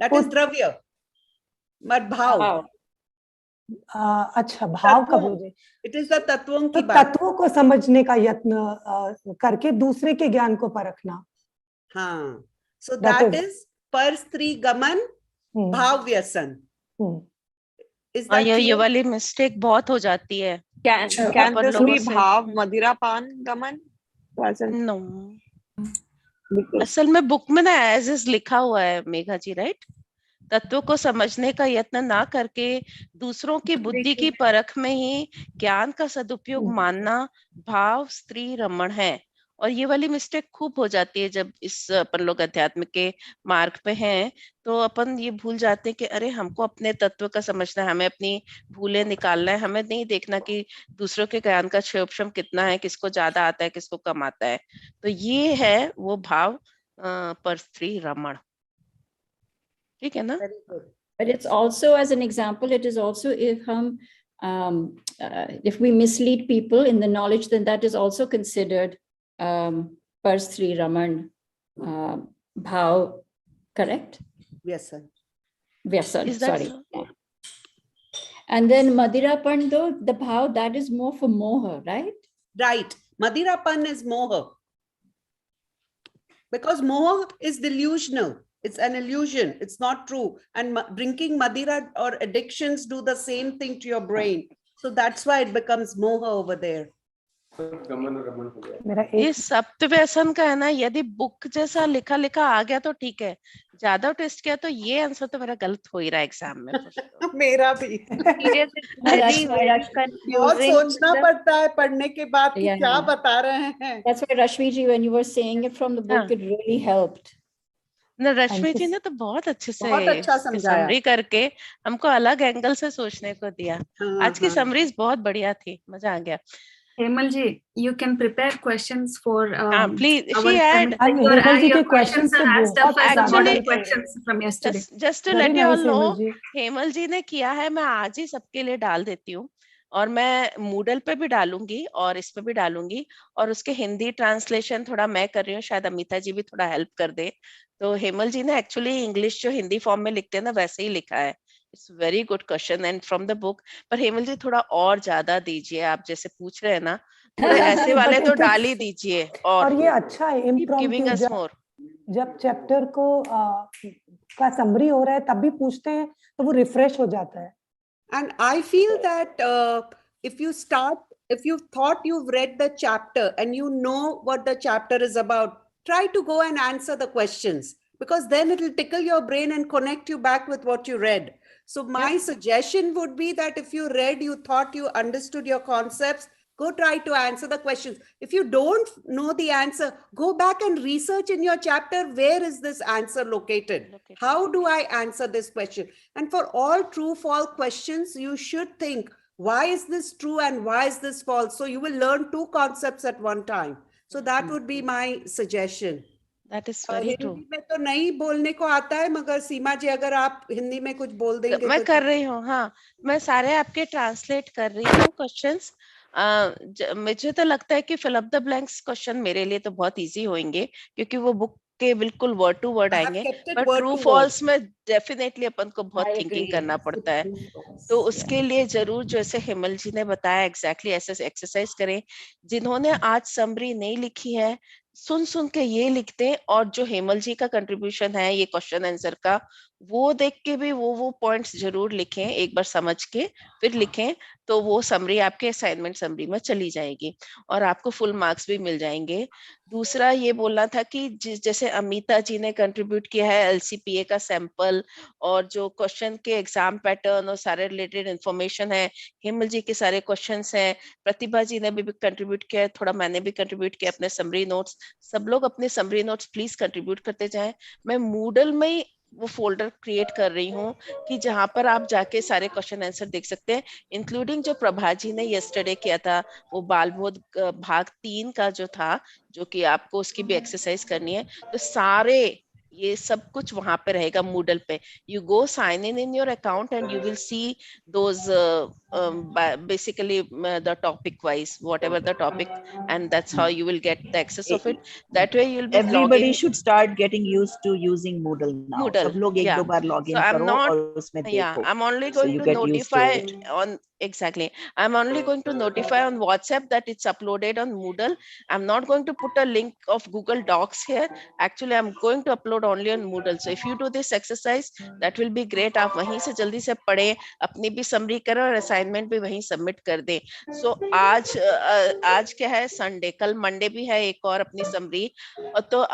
that is द्रव्य मत भाव. अच्छा, भाव का बोल रहे. It is the तत्वों की बात. तत्वों को समझने का यत्न करके दूसरे के ज्ञान को परखना. हाँ. So that is पर स्त्री गमन भाव व्यसन. ये वाली मिस्टेक बहुत हो जाती है. Can this be भाव मदिरा पान गमन? No. असल में बुक में ना एज इज लिखा हुआ है मेघा जी, राइट? तत्व को समझने का यत्न ना करके दूसरों की बुद्धि की परख में ही ज्ञान का सदुपयोग मानना भाव स्त्री रमण है. और ये वाली मिस्टेक खूब हो जाती है जब इस अपन लोग अध्यात्म के मार्ग पे हैं, तो अपन ये भूल जाते हैं कि अरे हमको अपने तत्व का समझना है, हमें अपनी भूलें निकालना है, हमें नहीं देखना कि दूसरों के ज्ञान का क्षोभक्षम कितना है, किसको ज्यादा आता है, किसको कम आता है. तो ये है वो भाव पर स्त्री रमण. ठीक है ना? But it's also, as an example, it is also if we mislead people in the knowledge, then that is also considered Parsri Raman bhav, correct? Yes, sir. Vyasan, sorry. So? Yeah. And then Madirapan, though, the bhav, that is more for moha, right? Right. Madirapan is moha. Because moha is delusional. It's an illusion. It's not true. And drinking Madira or addictions do the same thing to your brain. So that's why it becomes moha over there. ये सप्त व्यसन का है ना, यदि book जैसा लिखा लिखा आ गया तो ठीक है, ज्यादा टेस्ट किया तो ये आंसर तो मेरा गलत हो ही रहा है एग्जाम में। मेरा भी बहुत सोचना पड़ता है पढ़ने के बाद कि क्या बता रहे हैं। That's why Rashmi ji, when you were saying it from the book, it really helped. रश्मि जी ने तो बहुत अच्छे से समरी करके हमको अलग एंगल से सोचने को दिया। आज की समरीज बहुत बढ़िया थी, मजा आ गया। Hemal ji, you can prepare questions for please. She had your questions are as tough as the model questions from yesterday. Just to let you all know, Hemal जी ने किया है, मैं आज ही सबके लिए डाल देती हूँ और मैं मूडल पे भी डालूंगी और इस पे भी डालूंगी और उसके हिंदी ट्रांसलेशन थोड़ा मैं कर रही हूँ, शायद अमिता जी भी थोड़ा हेल्प कर दे। तो हेमल जी ने एक्चुअली इंग्लिश जो हिंदी फॉर्म में लिखते हैं ना वैसे ही लिखा है। It's very good question and from the book. पर हेमल जी थोड़ा और ज्यादा दीजिए, आप जैसे पूछ रहे हैं ना, थोड़े ऐसे वाले तो डाल ही दीजिए। और ये अच्छा है इम्प्रॉम्प्टू, जब चैप्टर को का समरी हो रहा है तब भी पूछते हैं तो वो रिफ्रेश हो जाता है। And I feel that if you thought you've read the chapter and you know what the chapter is about, try to go and answer the questions, because then it will tickle your brain and connect you back with what you read. So my suggestion would be that if you read, you thought you understood your concepts, go try to answer the questions. If you don't know the answer, go back and research in your chapter, where is this answer located? How do I answer this question? And for all true false questions, you should think, why is this true and why is this false? So you will learn two concepts at one time. So that would be my suggestion. That is very true. Hindi में तो नहीं बोलने को आता है, मगर सीमा जी अगर आप हिंदी में कुछ बोल देंगे मैं कर रही हूँ। हाँ, मैं सारे आपके ट्रांसलेट कर रही हूँ क्वेश्चंस। मुझे तो लगता है कि fill up the blanks question मेरे लिए तो बहुत इजी होंगे, क्योंकि वो बुक के बिल्कुल वर्ड टू वर्ड आएंगे। पर ट्रू फॉल्स में डेफिनेटली अपन को बहुत थिंकिंग करना पड़ता है। तो उसके लिए जरूर जैसे हेमल जी ने बताया एग्जैक्टली ऐसे एक्सरसाइज करें। जिन्होंने आज समरी नहीं लिखी है, सुन के ये लिखते, और जो हेमल जी का कंट्रीब्यूशन है ये क्वेश्चन आंसर का, वो देख के भी वो पॉइंट्स जरूर लिखें, एक बार समझ के फिर लिखें, तो वो समरी आपके असाइनमेंट समरी में चली जाएगी और आपको फुल मार्क्स भी मिल जाएंगे। दूसरा ये बोलना था कि जैसे अमिता जी ने कंट्रीब्यूट किया है एलसीपीए का सैंपल और जो क्वेश्चन के एग्जाम पैटर्न और सारे रिलेटेड इंफॉर्मेशन है, हेमल जी के सारे क्वेश्चंस हैं, प्रतिभा जी ने भी कंट्रीब्यूट किया है, थोड़ा मैंने भी कंट्रीब्यूट किया अपने समरी नोट्स। सब लोग अपने समरी नोट्स प्लीज कंट्रीब्यूट करते जाएं। मैं मूडल में ही वो फोल्डर क्रिएट कर रही हूँ कि जहां पर आप जाके सारे क्वेश्चन आंसर देख सकते हैं, इंक्लूडिंग जो प्रभा जी ने यस्टरडे किया था, वो बालबोध भाग 3 का जो था, जो कि आपको उसकी भी एक्सरसाइज करनी है। तो सारे ये सब कुछ वहां पे रहेगा मूडल पे। You go sign in your account and you will see those basically the topic wise, whatever the topic, and that's how you will get the access of it. That way you'll be everybody should start getting used to using Moodle now. Moodle, सब लोग एक दो बार log in करो और उसमें देखो. I'm only going to notify on exactly. I'm only going to notify on WhatsApp that it's uploaded on Moodle. I'm not going to put a link of Google Docs here. Actually, I'm going to upload only on Moodle. So if you do this exercise, that will be great. आप वहीं से जल्दी से पढ़े, अपनी भी summary करें और असाइनमेंट भी वहीं सबमिट कर दें। सो आज क्या है, संडे, कल मंडे भी है एक और अपनी समरी, तो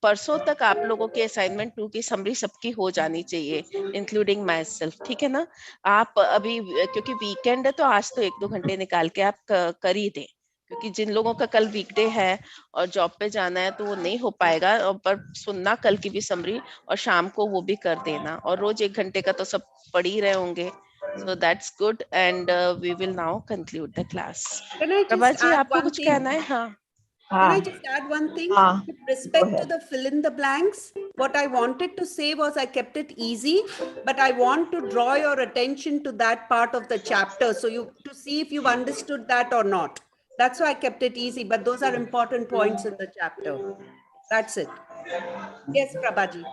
परसों तक आप लोगों के असाइनमेंट 2 की समरी सबकी हो जानी चाहिए, इंक्लूडिंग माई सेल्फ। ठीक है ना? आप अभी क्योंकि वीकेंड है तो आज तो 1-2 घंटे निकाल के आप कर ही दें, क्योंकि जिन लोगों का कल वीकडे है और जॉब पे जाना है तो वो नहीं हो पाएगा। और पर सुनना कल की भी समरी और शाम को वो भी कर देना, और रोज 1 घंटे का तो सब पढ़ ही रहे होंगे। So that's good, and we will now conclude the class. Prabha ji, आपको कुछ कहना है? हाँ, Can I just add one thing? With respect to the fill in the blanks, what I wanted to say was I kept it easy, but I want to draw your attention to that part of the chapter. So to see if you've understood that or not. That's why I kept it easy, but those are important points in the chapter. That's it. Yes, Prabhaji.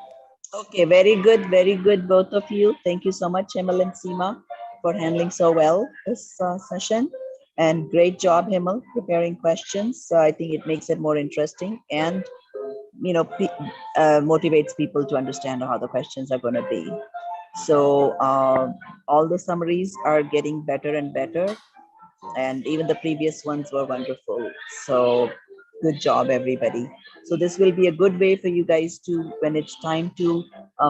Okay, very good, both of you. Thank you so much, Himal and Seema, for handling so well this session. And great job, Himal, preparing questions. So I think it makes it more interesting and, motivates people to understand how the questions are going to be. So all the summaries are getting better and better. And even the previous ones were wonderful. So good job, everybody. So this will be a good way for you guys to, when it's time to,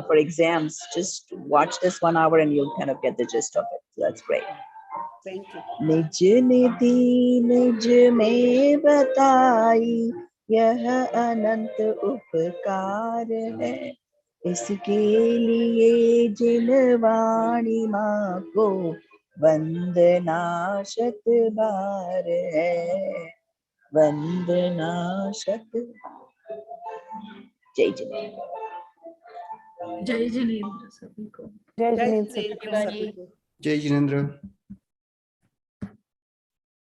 for exams, just watch this 1 hour and you'll kind of get the gist of it. So that's great. Thank you. निज निधि निज में बताई यह अनंत उपकार है इसके लिए जिन वाणी माँ को वंदना शत बार है वंदना शत जय जिनेन्द्र जय जिनेन्द्र सभी को जय जय जिनेन्द्र जिनेन्द्र सभी को। जय जिनेन्द्र।